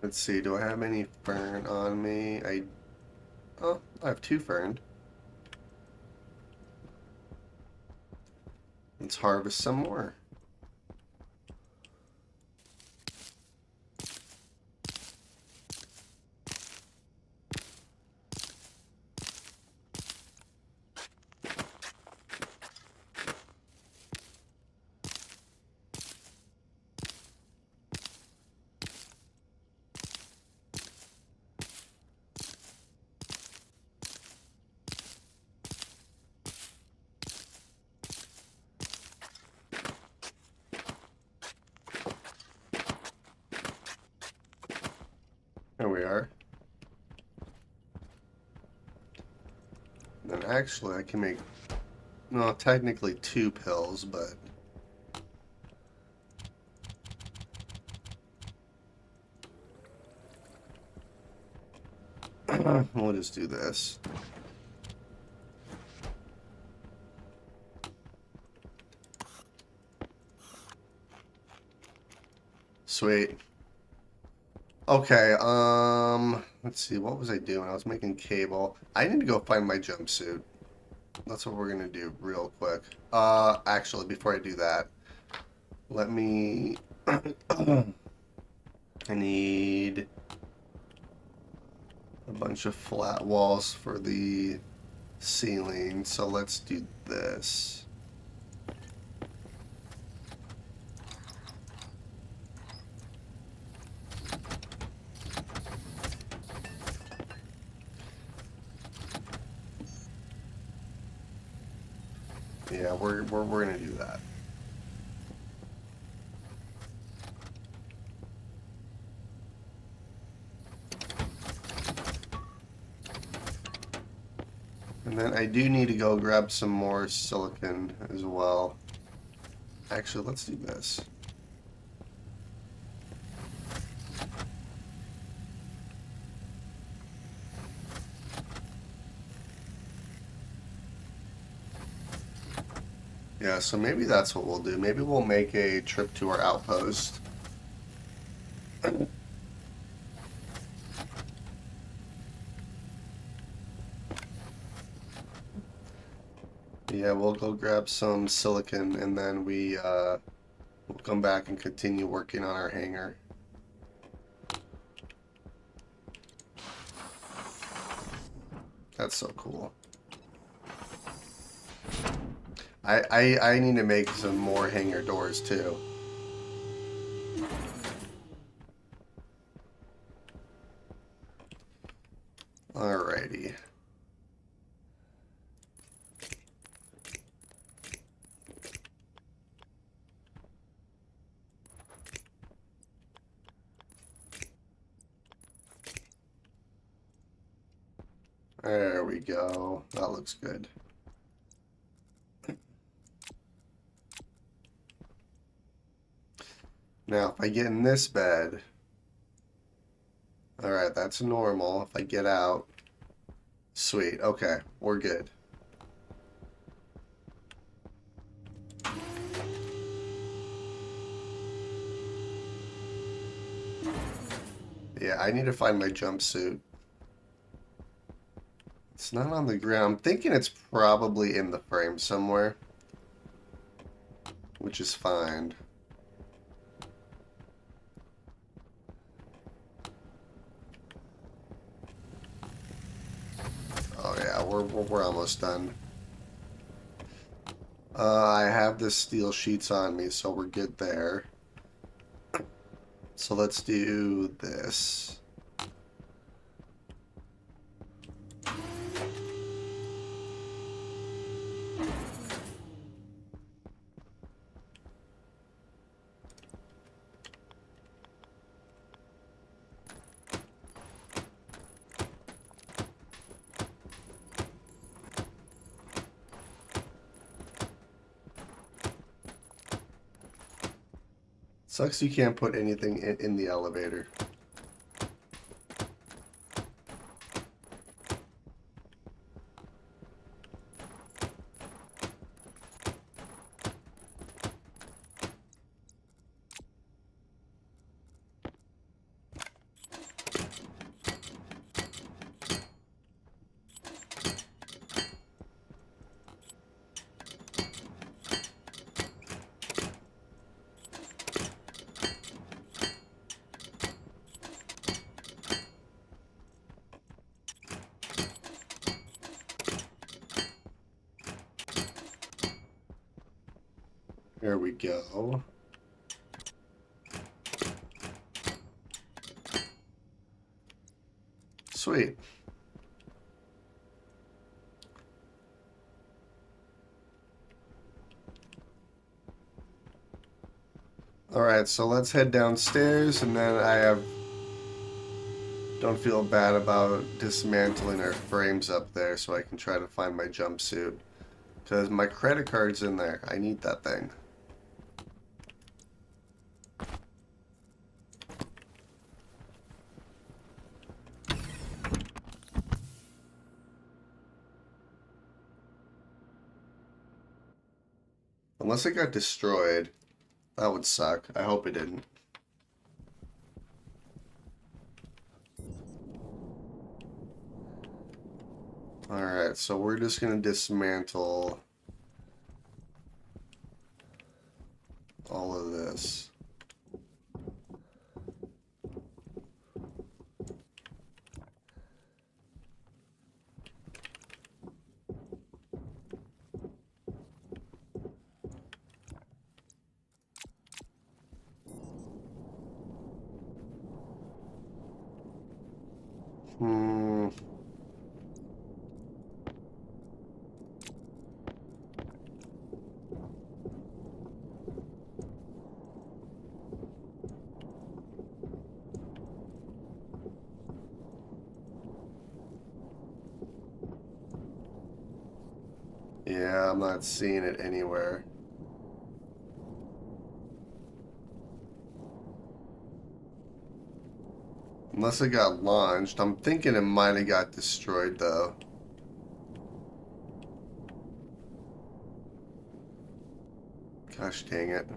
S1: Let's see, do I have any fern on me? Oh, I have 2 fern. Let's harvest some more. There we are. And actually, I can make, no, technically 2 pills, but we'll just do this. Sweet. Okay, let's see, what was I doing? I was making cable. I need to go find my jumpsuit. That's what we're gonna do real quick. Actually, before I do that, let me... I need a bunch of flat walls for the ceiling, so let's do this. Yeah, we're gonna do that. And then I do need to go grab some more silicon as well. Actually, let's do this. Yeah, so maybe that's what we'll do. Maybe we'll make a trip to our outpost. Yeah, we'll go grab some silicon and then we'll come back and continue working on our hangar. That's so cool. I need to make some more hangar doors too. Alrighty. There we go. That looks good. Now, if I get in this bed, alright, that's normal. If I get out, sweet. Okay, we're good. Yeah, I need to find my jumpsuit. It's not on the ground. I'm thinking it's probably in the frame somewhere, which is fine. Oh yeah, we're almost done. I have the steel sheets on me, so we're good there. So let's do this. Sucks you can't put anything in the elevator. There we go. Sweet. Alright, so let's head downstairs, and then don't feel bad about dismantling our frames up there so I can try to find my jumpsuit. Because my credit card's in there. I need that thing. Unless it got destroyed. That would suck. I hope it didn't. Alright, so we're just going to dismantle all of this. Hmm. Yeah, I'm not seeing it anywhere. Unless it got launched. I'm thinking it might have got destroyed, though. Gosh dang it.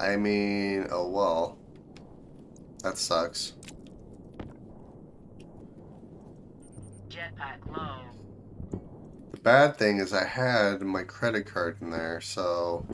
S1: I mean, oh well. That sucks.
S2: Jetpack low.
S1: The bad thing is I had my credit card in there, so...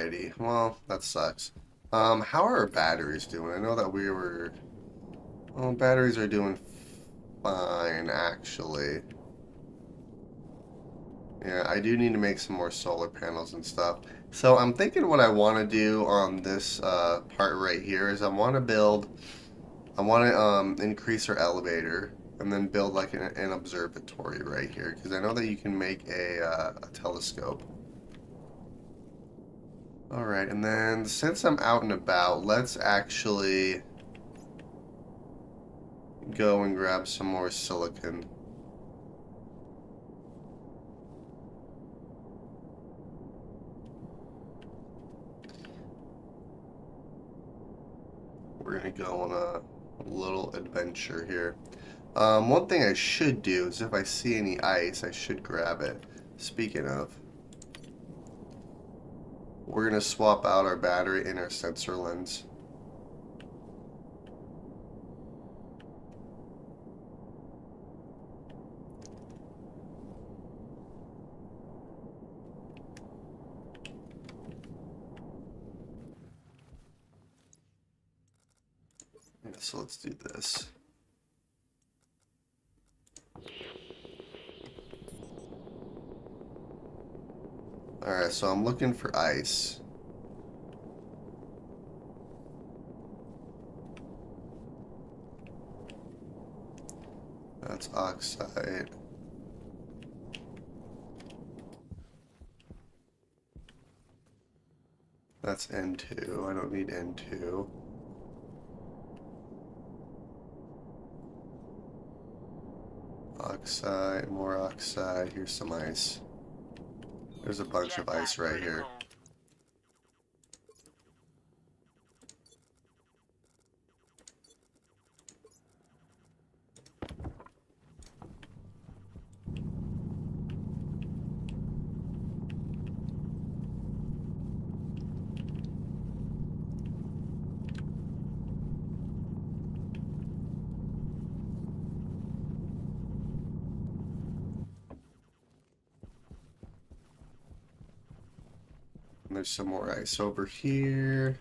S1: Alrighty. Well, that sucks. How are our batteries doing? I know that we were... Well, batteries are doing fine, actually. Yeah, I do need to make some more solar panels and stuff. So I'm thinking what I want to do on this part right here is I want to increase our elevator and then build like an observatory right here because I know that you can make a telescope. All right, and then since I'm out and about, let's actually go and grab some more silicon. We're gonna go on a little adventure here. One thing I should do is if I see any ice, I should grab it. Speaking of, we're gonna swap out our battery and our sensor lens. Yeah, so let's do this. Alright, so I'm looking for ice. That's oxide. That's N2. I don't need N2. Oxide, more oxide. Here's some ice. There's a bunch of ice right here. And there's some more ice over here.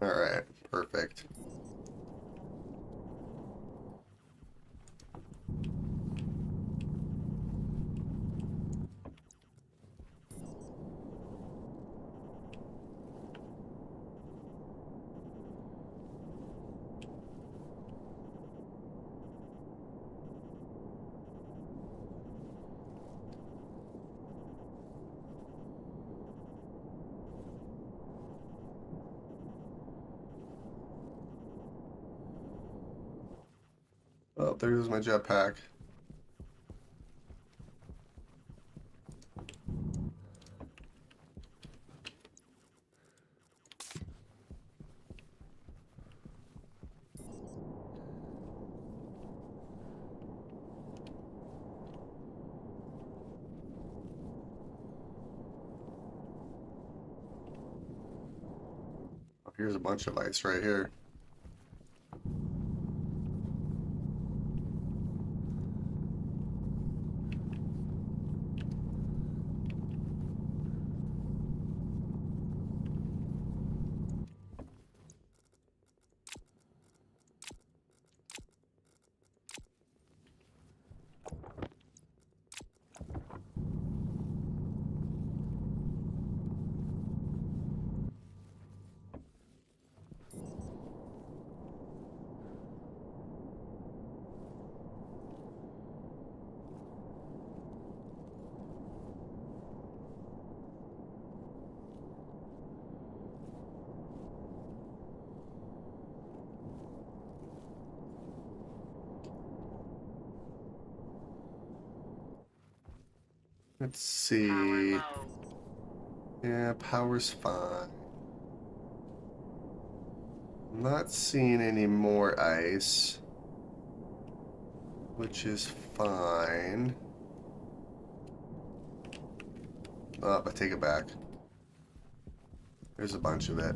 S1: Alright, perfect. Oh, there goes my jetpack. Oh, here's a bunch of ice right here. Let's see. Yeah, power's fine. I'm not seeing any more ice, which is fine. Oh, I take it back. There's a bunch of it.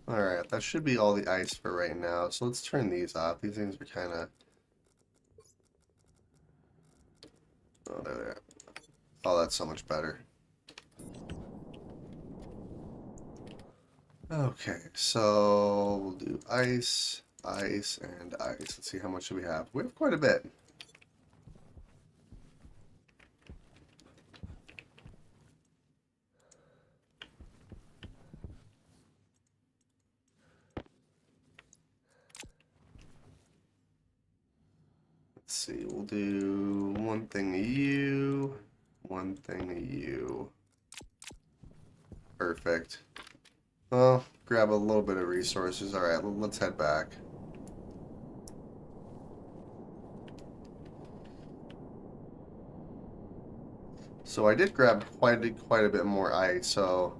S1: Alright, that should be all the ice for right now. So let's turn these off. These things are kind of... Oh, there. Oh, that's so much better. Okay, so we'll do ice, ice, and ice. Let's see, how much do we have? We have quite a bit. Let's see, we'll do one thing of you, one thing of you. Perfect. Well, grab a little bit of resources. Alright, let's head back. So I did grab quite a bit more ice, so...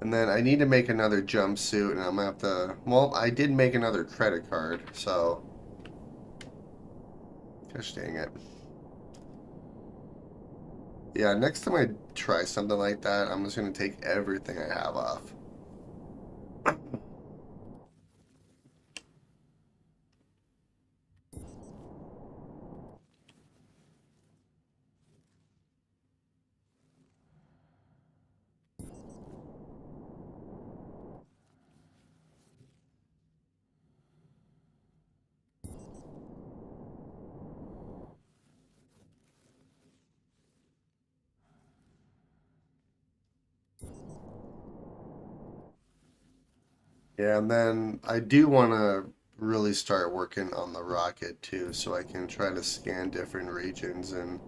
S1: And then I need to make another jumpsuit, and I'm gonna have to... Well, I did make another credit card, so... Gosh dang it. Yeah, next time I try something like that, I'm just gonna take everything I have off. Yeah, and then I do want to really start working on the rocket too, so I can try to scan different regions and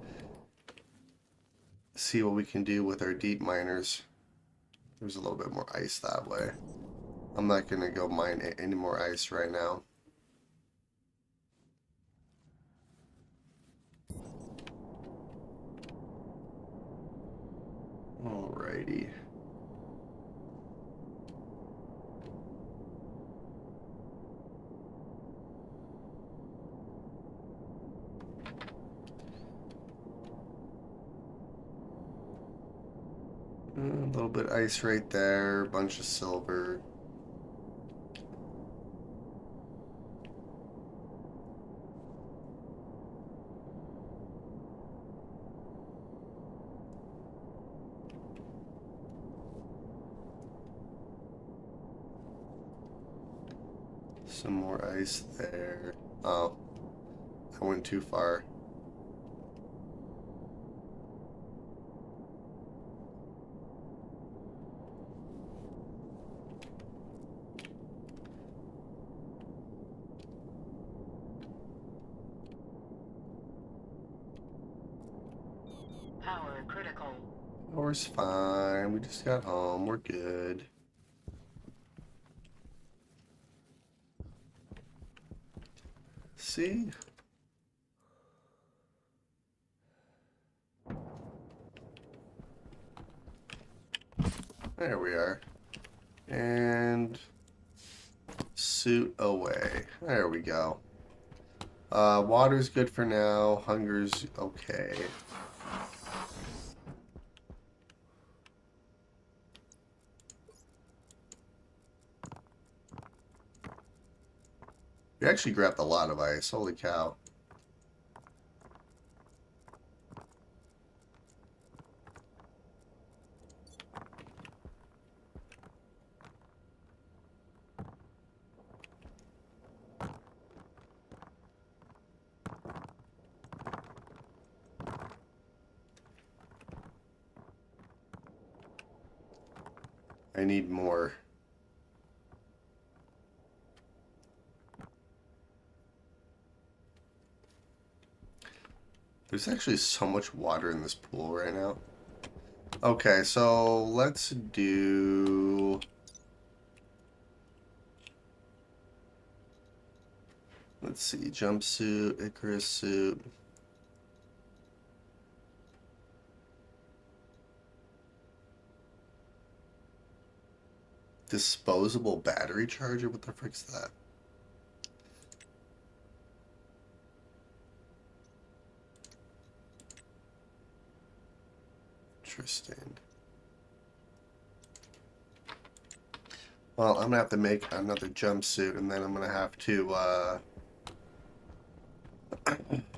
S1: see what we can do with our deep miners. There's a little bit more ice that way. I'm not gonna go mine any more ice right now. Alrighty. A little bit of ice right there, a bunch of silver. Some more ice there. Oh, I went too far.
S2: Power critical.
S1: Power's fine. We just got home. We're good. See? There we are. And suit away. There we go. Water's good for now. Hunger's okay. We actually grabbed a lot of ice. Holy cow. I need more. There's actually so much water in this pool right now. Okay, so let's do... Let's see, jumpsuit, Icarus suit. Disposable battery charger? What the frick's that? Interesting. Well, I'm gonna have to make another jumpsuit, and then I'm gonna have to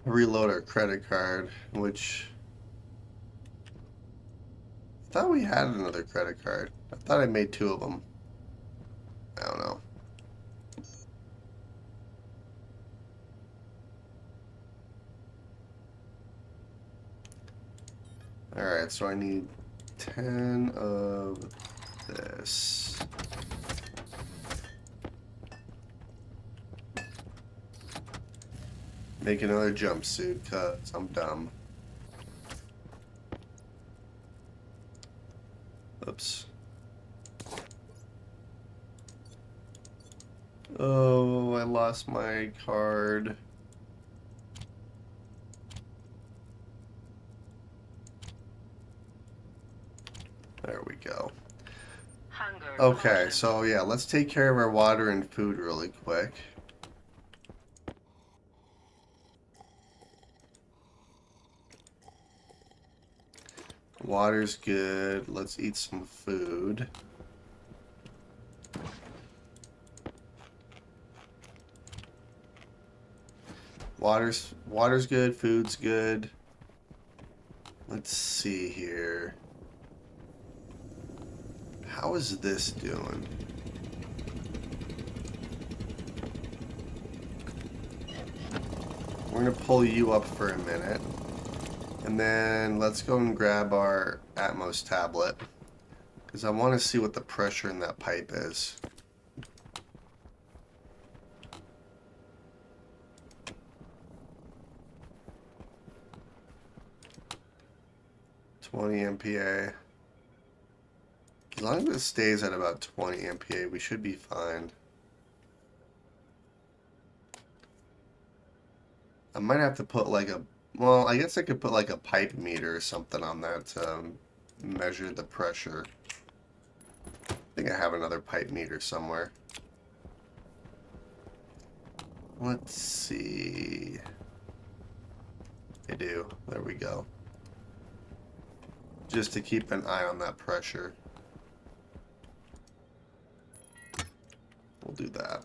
S1: reload our credit card, which I thought we had another credit card. I thought I made 2 of them. I don't know. Alright, so I need 10 of this. Make another jumpsuit, because I'm dumb. Oops. Oh, I lost my card. There we go.
S2: Hunger.
S1: Okay,
S2: Caution.
S1: so yeah, let's take care of our water and food really quick. Water's good. Let's eat some food. Water's good, food's good. Let's see here. How is this doing? We're gonna pull you up for a minute. And then let's go and grab our Atmos tablet. Because I want to see what the pressure in that pipe is. MPa. As long as it stays at about 20 MPa, we should be fine. I might have to put like a... Well, I guess I could put like a pipe meter or something on that to measure the pressure. I think I have another pipe meter somewhere. Let's see. I do. There we go. Just to keep an eye on that pressure. We'll do that.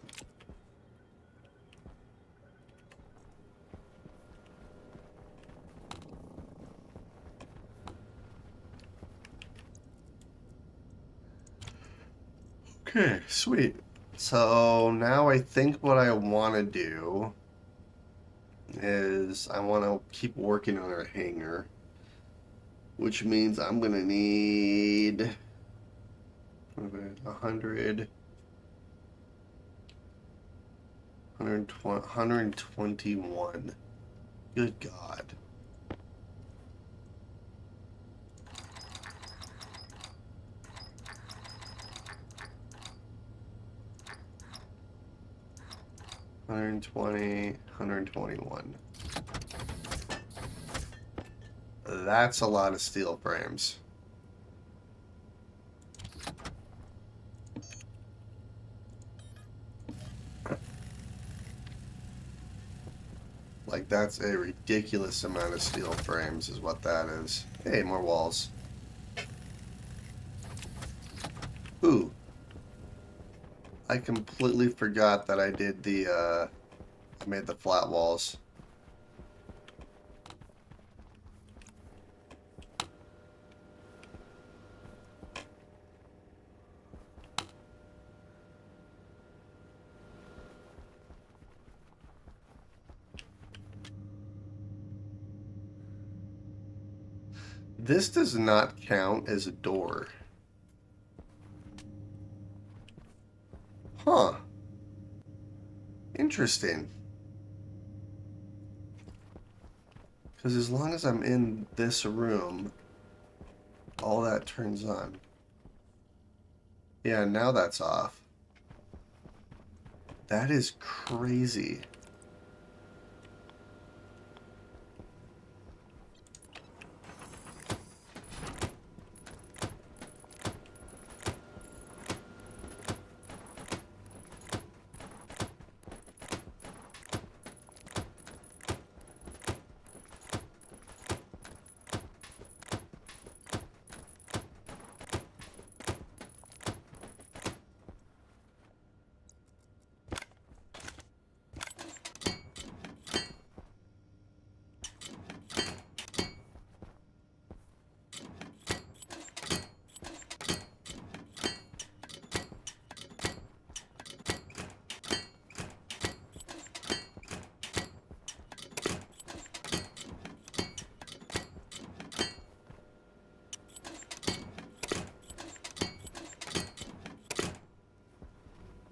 S1: Okay, sweet. So now I think what I want to do is I want to keep working on our hangar, which means I'm going to need 100, 121. Good God. $120, $121. That's a lot of steel frames. Like, that's a ridiculous amount of steel frames is what that is. Hey, more walls. Ooh. I completely forgot that I did the, I made the flat walls. This does not count as a door. Huh. Interesting. Because as long as I'm in this room, all that turns on. Yeah, now that's off. That is crazy.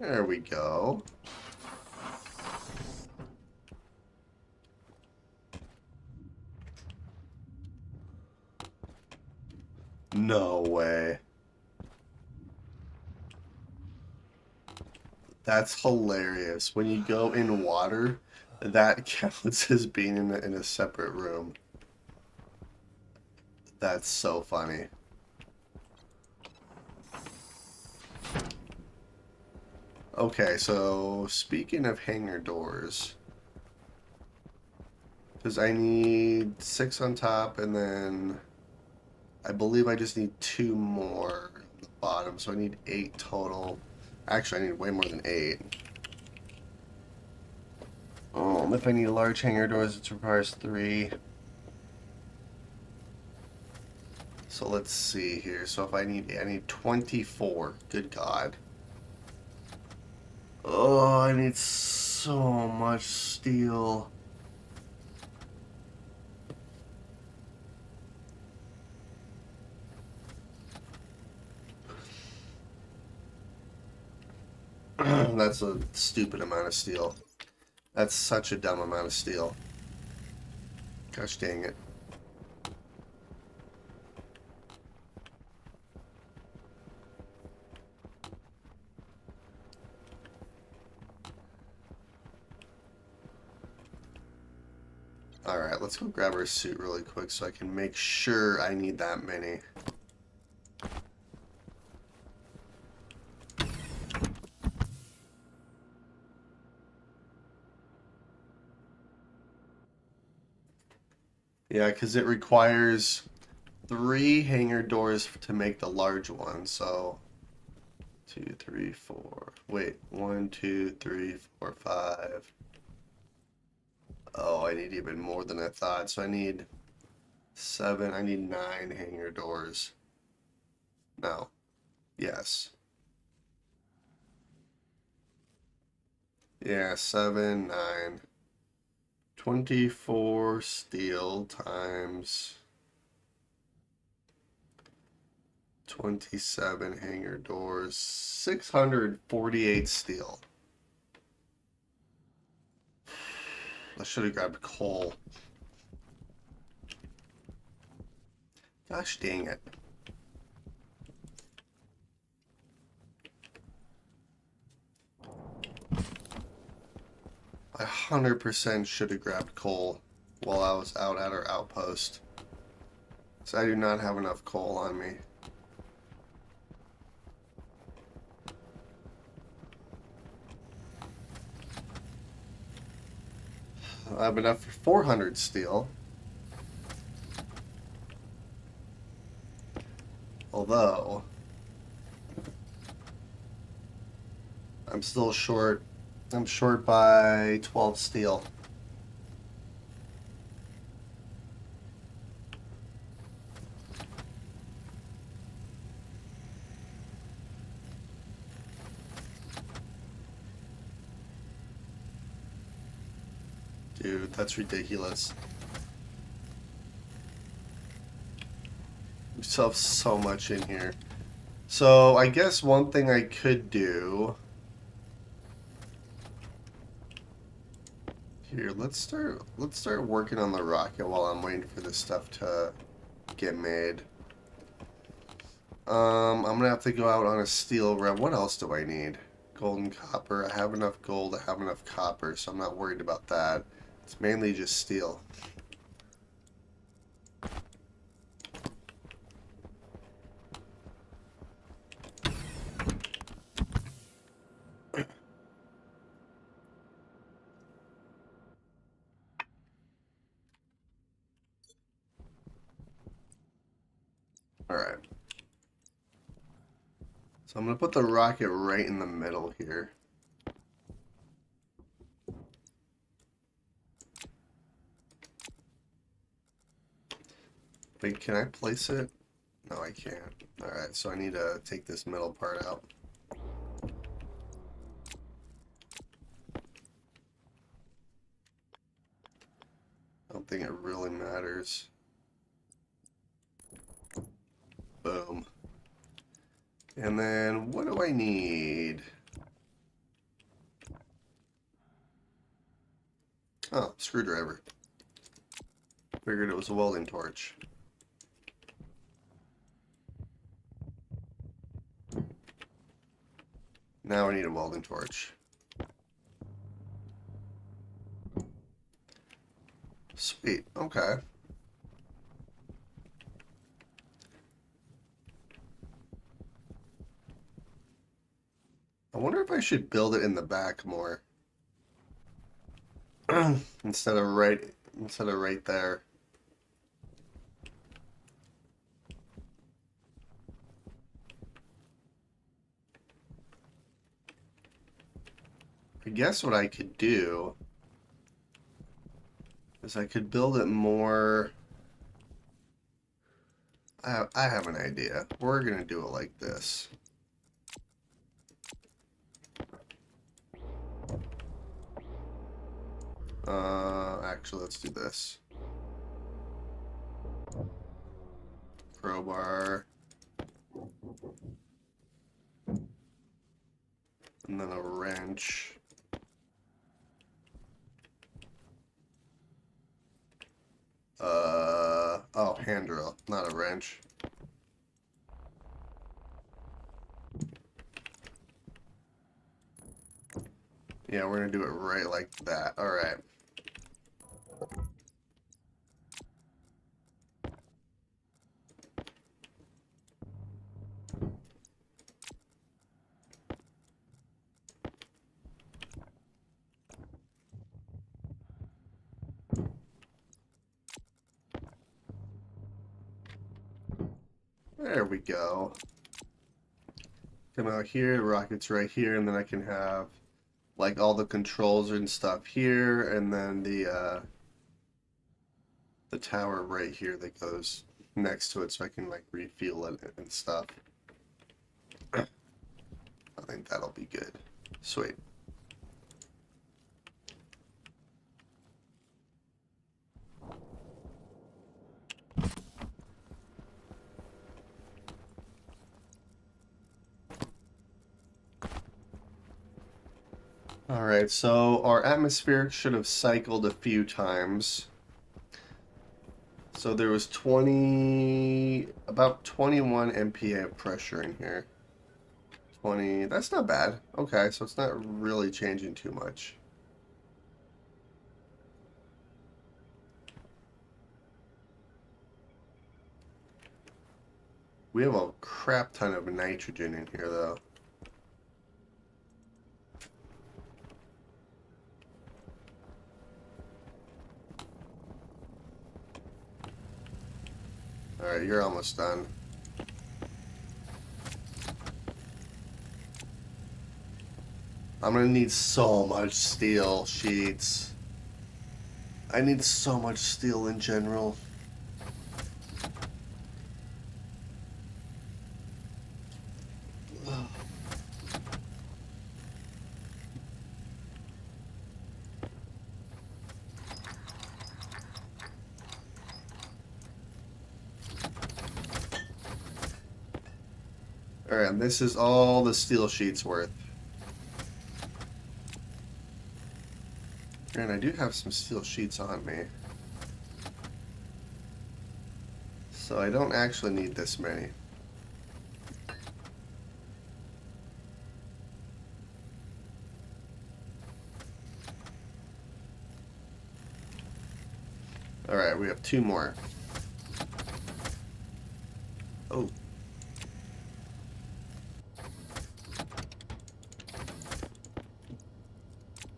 S1: There we go. No way. That's hilarious. When you go in water, that counts as being in a separate room. That's so funny. Okay, so speaking of hangar doors, because I need 6 on top, and then I believe I just need 2 more on the bottom, so I need 8 total. Actually, I need way more than 8. If I need large hangar doors, it requires 3. So let's see here. So if I need 24. Good God. Oh, I need so much steel. That's a stupid amount of steel. That's such a dumb amount of steel. Gosh dang it. Alright, let's go grab our suit really quick so I can make sure I need that many. Yeah, because it requires 3 hangar doors to make the large one, so 2, 3, 4. Wait, 1, 2, 3, 4, 5. Oh, I need even more than I thought. So I need 7. I need 9 hangar doors. No. Yes. Yeah, 7, 9. 24 steel times 27 hangar doors. 648 steel. I should have grabbed coal. Gosh dang it. I 100% should have grabbed coal while I was out at our outpost. So I do not have enough coal on me. I have enough for 400 steel. Although, I'm still short. I'm short by 12 steel. Dude, that's ridiculous. We still have so much in here. So, I guess one thing I could do Here, let's start working on the rocket while I'm waiting for this stuff to get made. I'm gonna have to go out on a steel rev. What else do I need? Gold and copper. I have enough gold, I have enough copper, so I'm not worried about that. It's mainly just steel. Alright. So I'm gonna put the rocket right in the middle here. Wait, can I place it? No, I can't. Alright, so I need to take this middle part out. I don't think it really matters. Boom. And then, what do I need? Oh, screwdriver. Figured it was a welding torch. Now I need a welding torch. Sweet, okay. I wonder if I should build it in the back more. instead of right there. I guess what I could do is I could build it more. I have an idea. We're gonna do it like this. Actually, let's do this. Crowbar. And then a wrench. Oh, hand drill, not a wrench. Yeah, we're gonna do it right like that. Alright. There we go. Come out here, the rocket's right here, and then I can have like all the controls and stuff here, and then the tower right here that goes next to it, so I can like refuel it and stuff. I think that'll be good. Sweet. Alright, so our atmospheric should have cycled a few times. So there was about 21 MPa of pressure in here. 20, that's not bad. Okay, so it's not really changing too much. We have a crap ton of nitrogen in here, though. Alright, you're almost done. I'm gonna need so much steel sheets. I need so much steel in general. Alright, and this is all the steel sheets worth. And I do have some steel sheets on me. So I don't actually need this many. Alright, we have 2 more. Oh.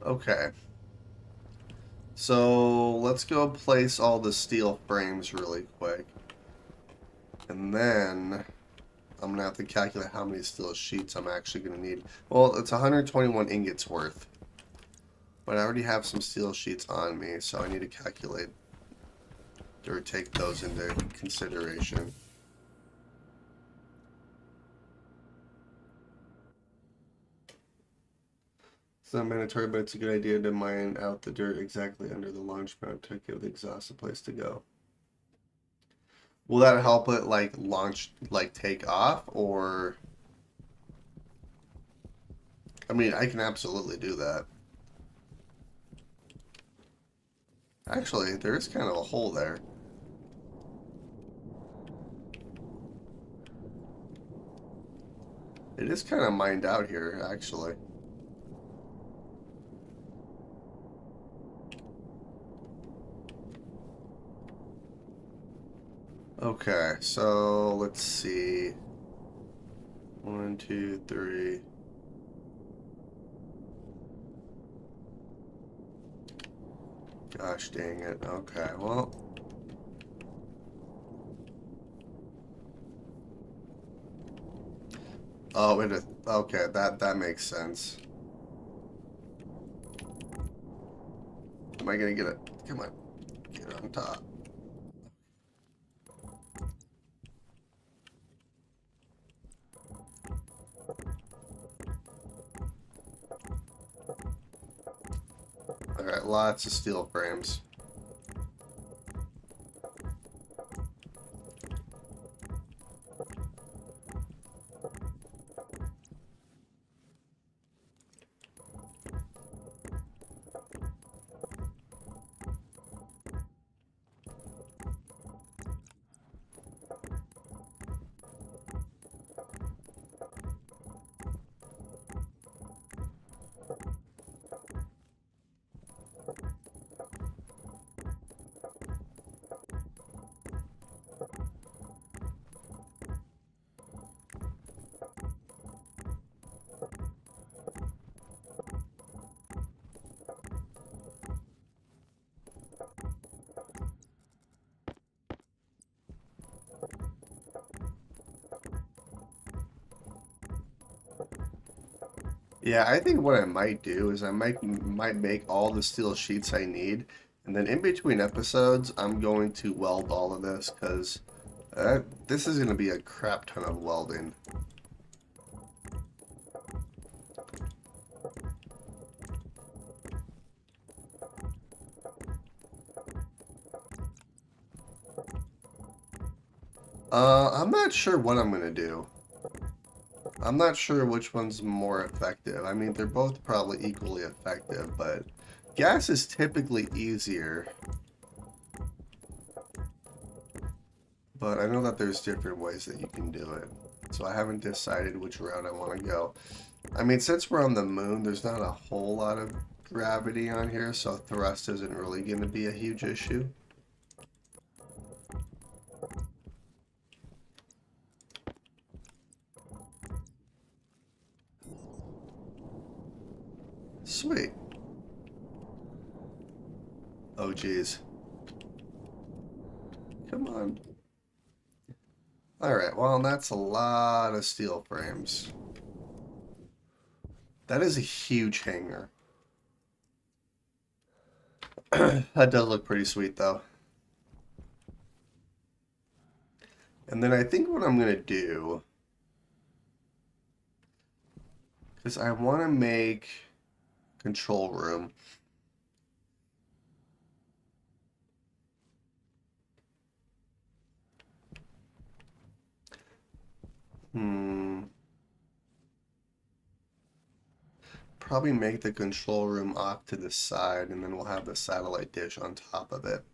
S1: Okay. So let's go place all the steel frames really quick. And then I'm going to have to calculate how many steel sheets I'm actually going to need. Well, it's 121 ingots worth. But I already have some steel sheets on me, so I need to calculate or take those into consideration. It's not mandatory, but it's a good idea to mine out the dirt exactly under the launch mount to give the exhaust a place to go. Will that help it like launch, like take off, or? I mean, I can absolutely do that. Actually, there is kind of a hole there. It is kind of mined out here, actually. Okay, so let's see. 1, 2, 3. Gosh dang it. Okay, well. Oh, it is. Okay, that makes sense. Am I gonna get it? Come on, get on top. Alright, lots of steel frames. Yeah, I think what I might do is I might make all the steel sheets I need, and then in between episodes, I'm going to weld all of this because this is going to be a crap ton of welding. I'm not sure what I'm going to do. I'm not sure which one's more effective. I mean, they're both probably equally effective, but gas is typically easier. But I know that there's different ways that you can do it. So I haven't decided which route I want to go. I mean, since we're on the moon, there's not a whole lot of gravity on here, so thrust isn't really going to be a huge issue. Sweet. Oh, geez. Come on. Alright, well, that's a lot of steel frames. That is a huge hangar. That does look pretty sweet, though. And then I think what I'm going to do is I want to make control room. probably make the control room off to the side, and then we'll have the satellite dish on top of it.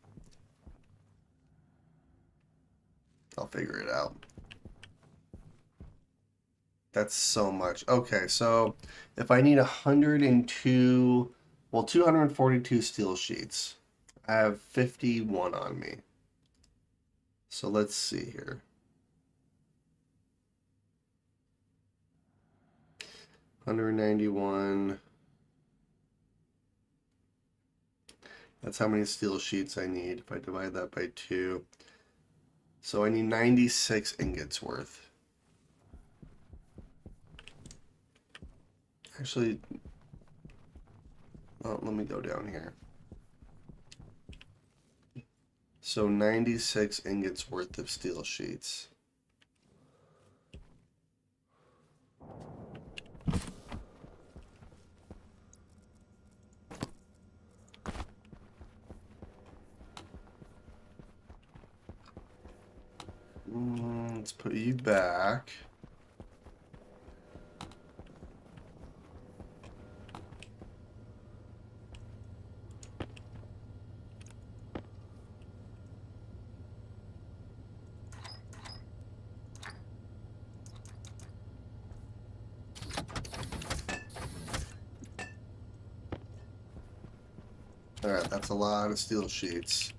S1: I'll figure it out. That's so much. Okay, so if I need 102, well, 242 steel sheets. I have 51 on me. So let's see here. 191. That's how many steel sheets I need if I divide that by 2. So I need 96 ingots worth. Actually, well, let me go down here. So 96 ingots worth of steel sheets. Let's put you back. Alright, that's a lot of steel sheets.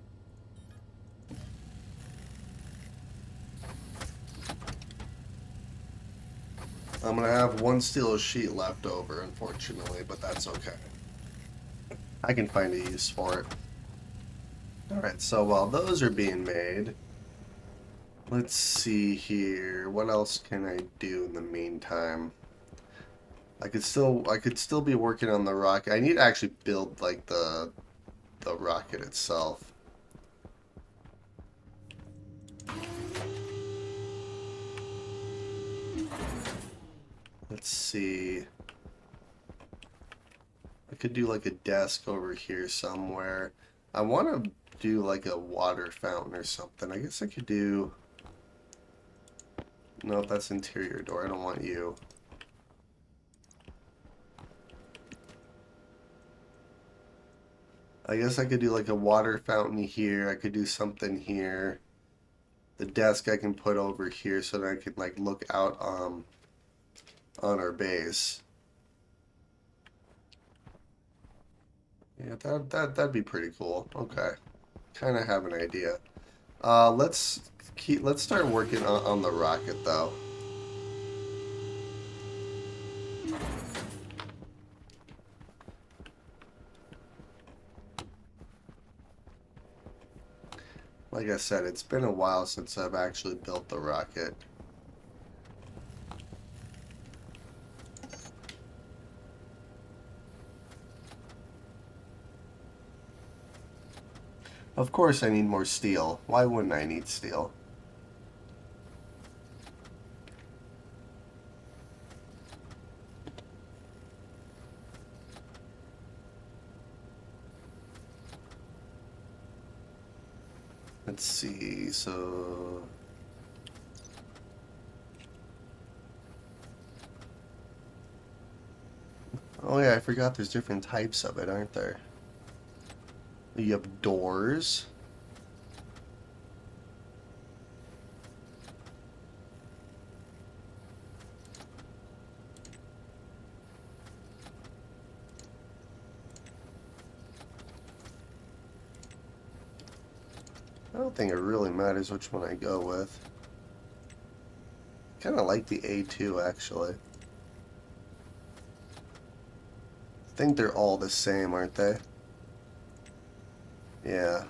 S1: I'm gonna have one steel sheet left over, unfortunately, but that's okay. I can find a use for it. Alright, so while those are being made, let's see here. What else can I do in the meantime? I could still be working on the rocket. I need to actually build like the rocket itself. Let's see. I could do like a desk over here somewhere. I want to do like a water fountain or something. I guess I could do... No, that's interior door. I don't want you. I guess I could do like a water fountain here. I could do something here. The desk I can put over here so that I can like look out on our base. Yeah, that'd be pretty cool. Okay. Kind of have an idea. Let's start working on the rocket though. Like I said, it's been a while since I've actually built the rocket. Of course I need more steel. Why wouldn't I need steel? Let's see, so... Oh yeah, I forgot there's different types of it, aren't there? You have doors. I don't think it really matters which one I go with. Kind of like the A2 actually. I think they're all the same, aren't they? Yeah.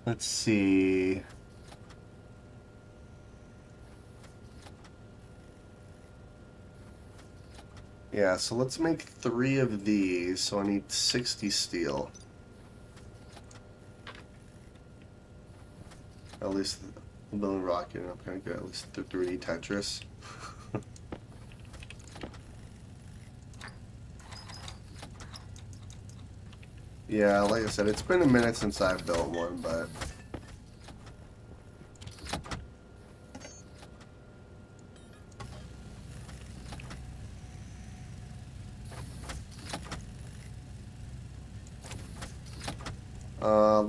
S1: Let's see. Yeah, so let's make 3 of these. So I need 60 steel. At least Building rocket, I'm kind of good at least the 3D Tetris. Yeah, like I said, it's been a minute since I've built one, but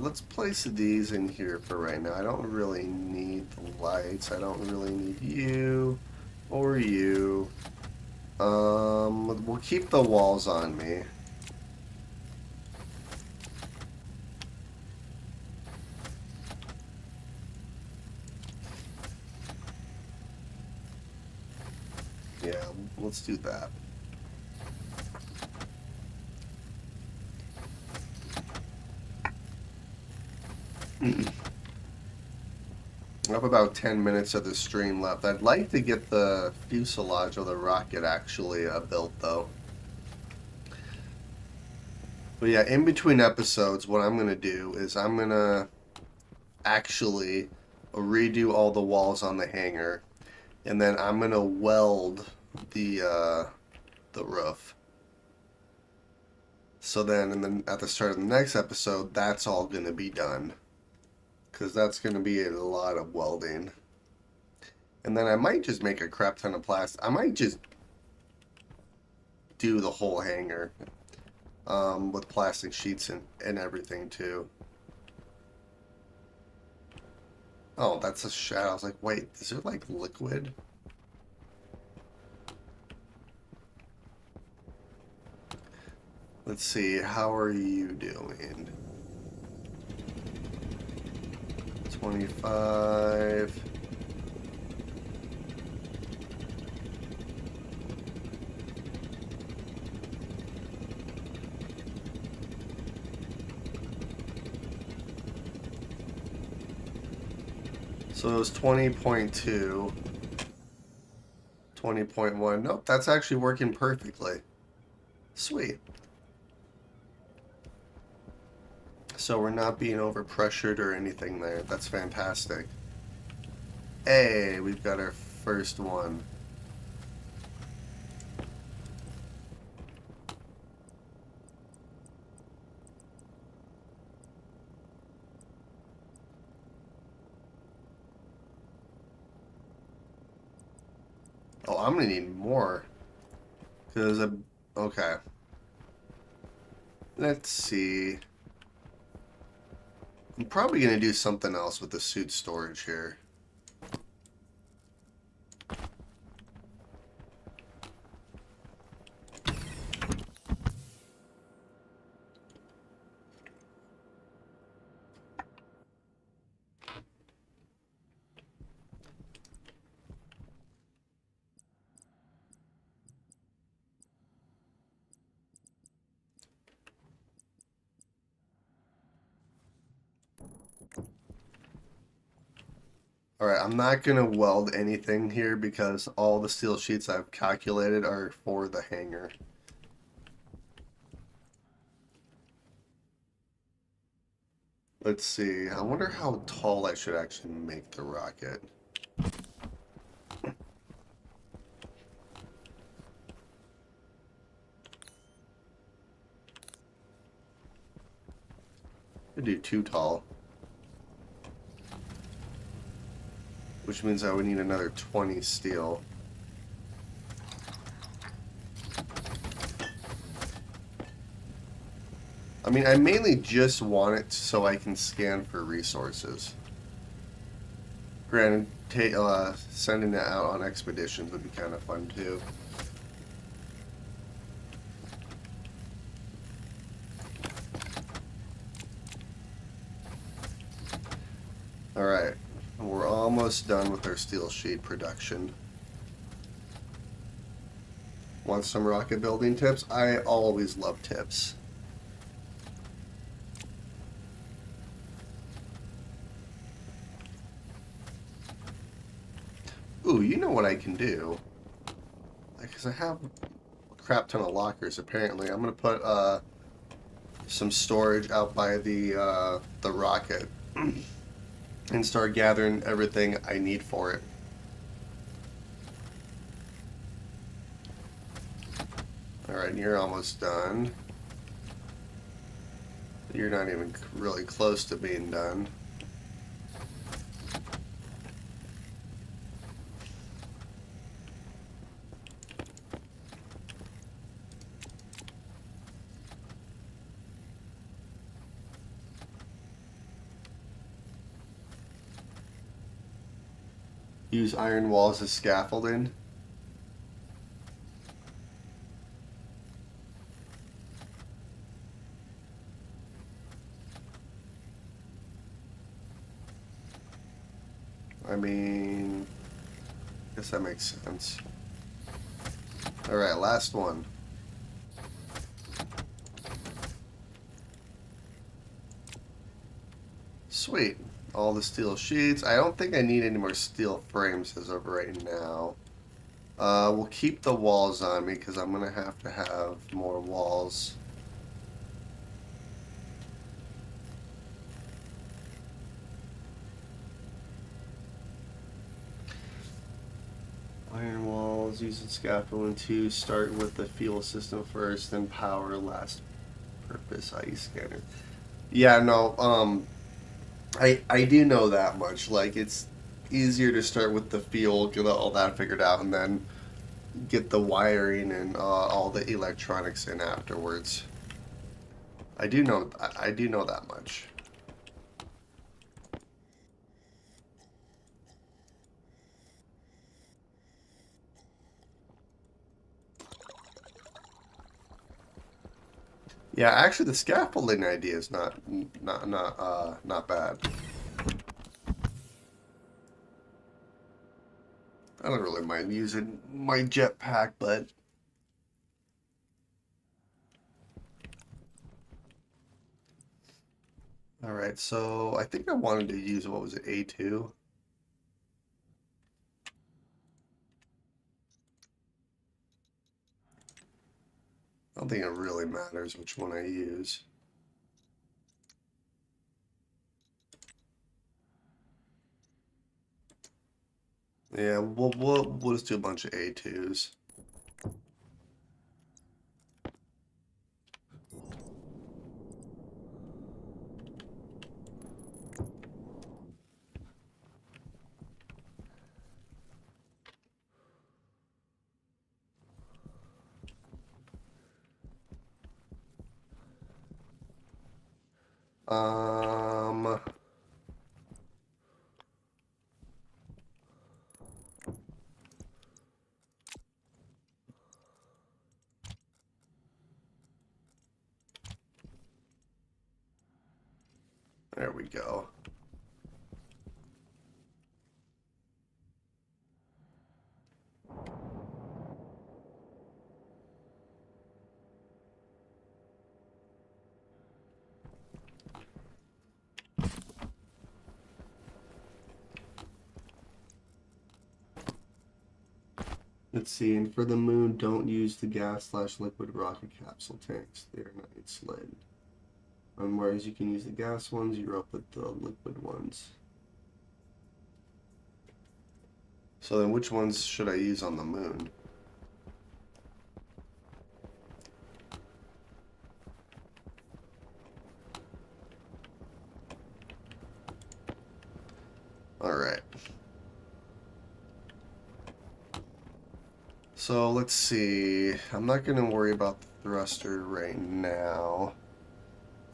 S1: let's place these in here for right now. I don't really need the lights. I don't really need you or you. We'll keep the walls on me. Yeah, let's do that. I have about 10 minutes of the stream left. I'd like to get the fuselage of the rocket actually built, though. But yeah, in between episodes, what I'm going to do is I'm going to actually redo all the walls on the hangar, and then I'm going to weld the roof. So then at the start of the next episode, that's all going to be done. Because that's going to be a lot of welding. And then I might just make a crap ton of plastic. I might just do the whole hangar with plastic sheets and everything too. Oh, that's a shadow. I was like, wait, is there like liquid? Let's see, how are you doing? 25. So it was 20.2. 20.1. Nope, that's actually working perfectly. Sweet. So we're not being overpressured or anything there. That's fantastic. Hey, we've got our first one. Oh, I'm gonna need more. Because, okay. Let's see. I'm probably gonna do something else with the suit storage here. Alright, I'm not going to weld anything here because all the steel sheets I've calculated are for the hangar. Let's see. I wonder how tall I should actually make the rocket. I do too tall. Which means I would need another 20 steel. I mean, I mainly just want it so I can scan for resources. Granted, sending it out on expeditions would be kind of fun too. Alright, we're almost done with our steel sheet production. Want some rocket building tips? I always love tips. Ooh, you know what I can do? Because I have a crap ton of lockers, apparently. I'm going to put some storage out by the rocket. and start gathering everything I need for it. Alright, you're almost done. You're not even really close to being done. Use iron walls as scaffolding. I mean, I guess that makes sense. Alright, last one. Sweet. All the steel sheets. I don't think I need any more steel frames as of right now. We'll keep the walls on me because I'm going to have more walls. Iron walls, using scaffolding to start with the fuel system first, then power, last purpose, ice scanner. Yeah, no, I do know that much. Like, it's easier to start with the fuel, get all that figured out, and then get the wiring and all the electronics in afterwards. I do know that much. Yeah, actually, the scaffolding idea is not bad. I don't really mind using my jetpack, but all right. So I think I wanted to use, what was it, A2? I don't think it really matters which one I use. Yeah, we'll just do a bunch of A2s. Um, there we go. Let's see, and for the moon, don't use the gas/liquid rocket capsule tanks. They are not insulated. On Mars, you can use the gas ones, Europe with the liquid ones. So then which ones should I use on the moon? Alright. So let's see. I'm not going to worry about the thruster right now.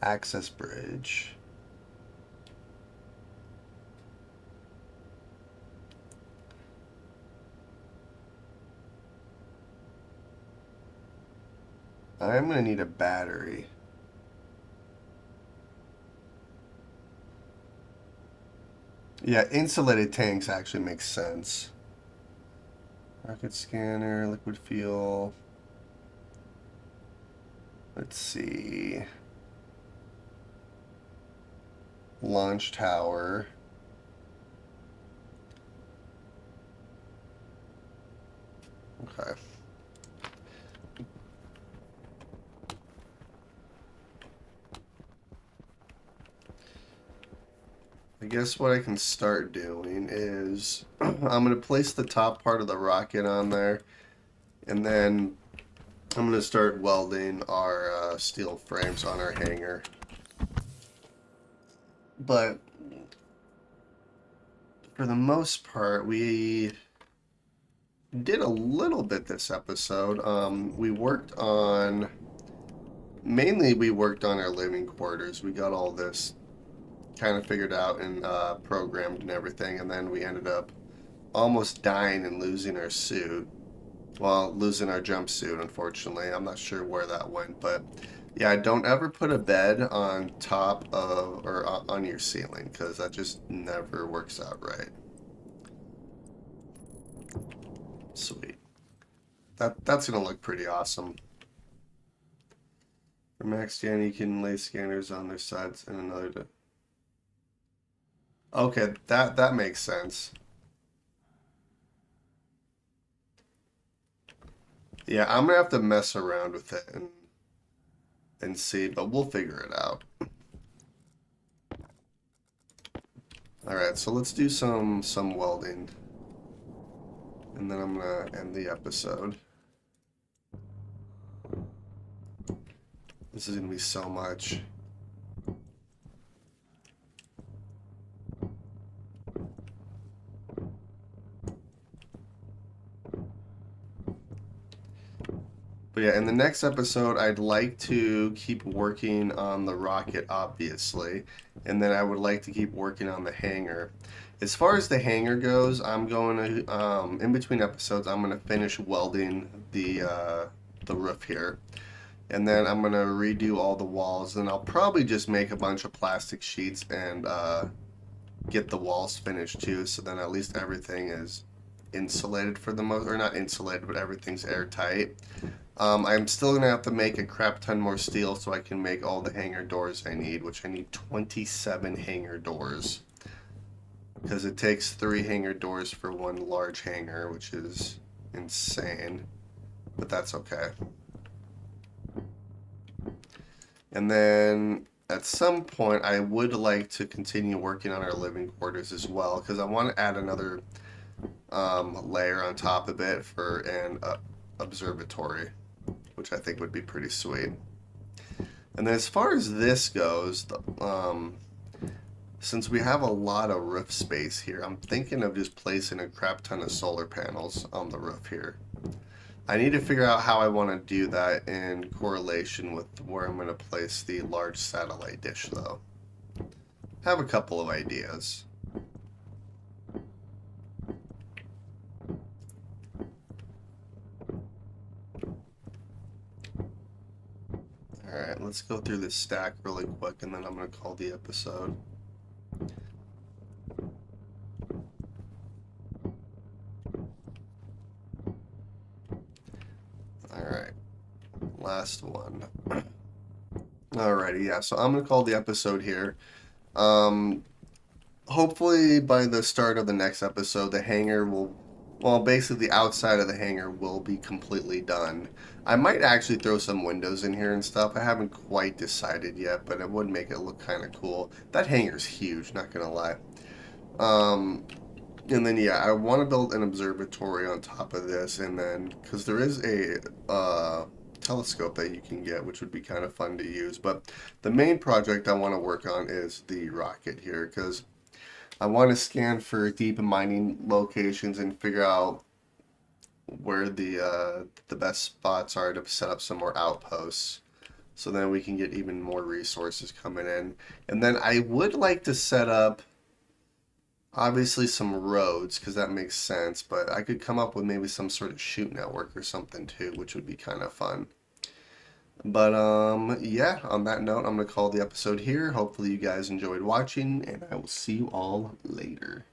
S1: Access bridge. I'm going to need a battery. Yeah, insulated tanks actually makes sense. Rocket scanner, liquid fuel. Let's see. Launch tower. Okay. I guess what I can start doing is I'm going to place the top part of the rocket on there, and then I'm going to start welding our steel frames on our hangar. But for the most part, we did a little bit this episode. Mainly we worked on our living quarters. We got all this kind of figured out and programmed and everything, and then we ended up almost dying and losing our suit. Well, losing our jumpsuit, unfortunately. I'm not sure where that went, but yeah, don't ever put a bed on top of or on your ceiling, because that just never works out right. Sweet. That's gonna look pretty awesome. For max scan, you can lay scanners on their sides and another. Okay, that makes sense. Yeah, I'm gonna have to mess around with it and see, but we'll figure it out. All right, so let's do some welding, and then I'm gonna end the episode. This is gonna be so much. But yeah, in the next episode, I'd like to keep working on the rocket, obviously, and then I would like to keep working on the hangar. As far as the hangar goes, I'm going to, in between episodes, I'm going to finish welding the roof here, and then I'm going to redo all the walls, and I'll probably just make a bunch of plastic sheets and get the walls finished too, so then at least everything is insulated for the most, or not insulated, but everything's airtight. I'm still gonna have to make a crap ton more steel so I can make all the hangar doors I need, which I need 27 hangar doors. Because it takes 3 hangar doors for one large hangar, which is insane. But that's okay. And then at some point, I would like to continue working on our living quarters as well, because I want to add another layer on top of it for an observatory, which I think would be pretty sweet. And then as far as this goes, since we have a lot of roof space here, I'm thinking of just placing a crap ton of solar panels on the roof here. I need to figure out how I want to do that in correlation with where I'm going to place the large satellite dish, though. I have a couple of ideas. Alright, let's go through this stack really quick, and then I'm going to call the episode. Alright, last one. Alrighty, yeah, so I'm going to call the episode here. Hopefully by the start of the next episode, the hangar will, well, basically the outside of the hangar will be completely done. I might actually throw some windows in here and stuff. I haven't quite decided yet, but it would make it look kind of cool. That hangar's huge, not gonna lie. And then yeah, I want to build an observatory on top of this, and then because there is a telescope that you can get, which would be kind of fun to use. But the main project I want to work on is the rocket here, because I want to scan for deep mining locations and figure out where the best spots are to set up some more outposts, so then we can get even more resources coming in. And then I would like to set up obviously some roads, because that makes sense, but I could come up with maybe some sort of shoot network or something too, which would be kind of fun. But yeah, on that note, I'm going to call the episode here. Hopefully you guys enjoyed watching, and I will see you all later.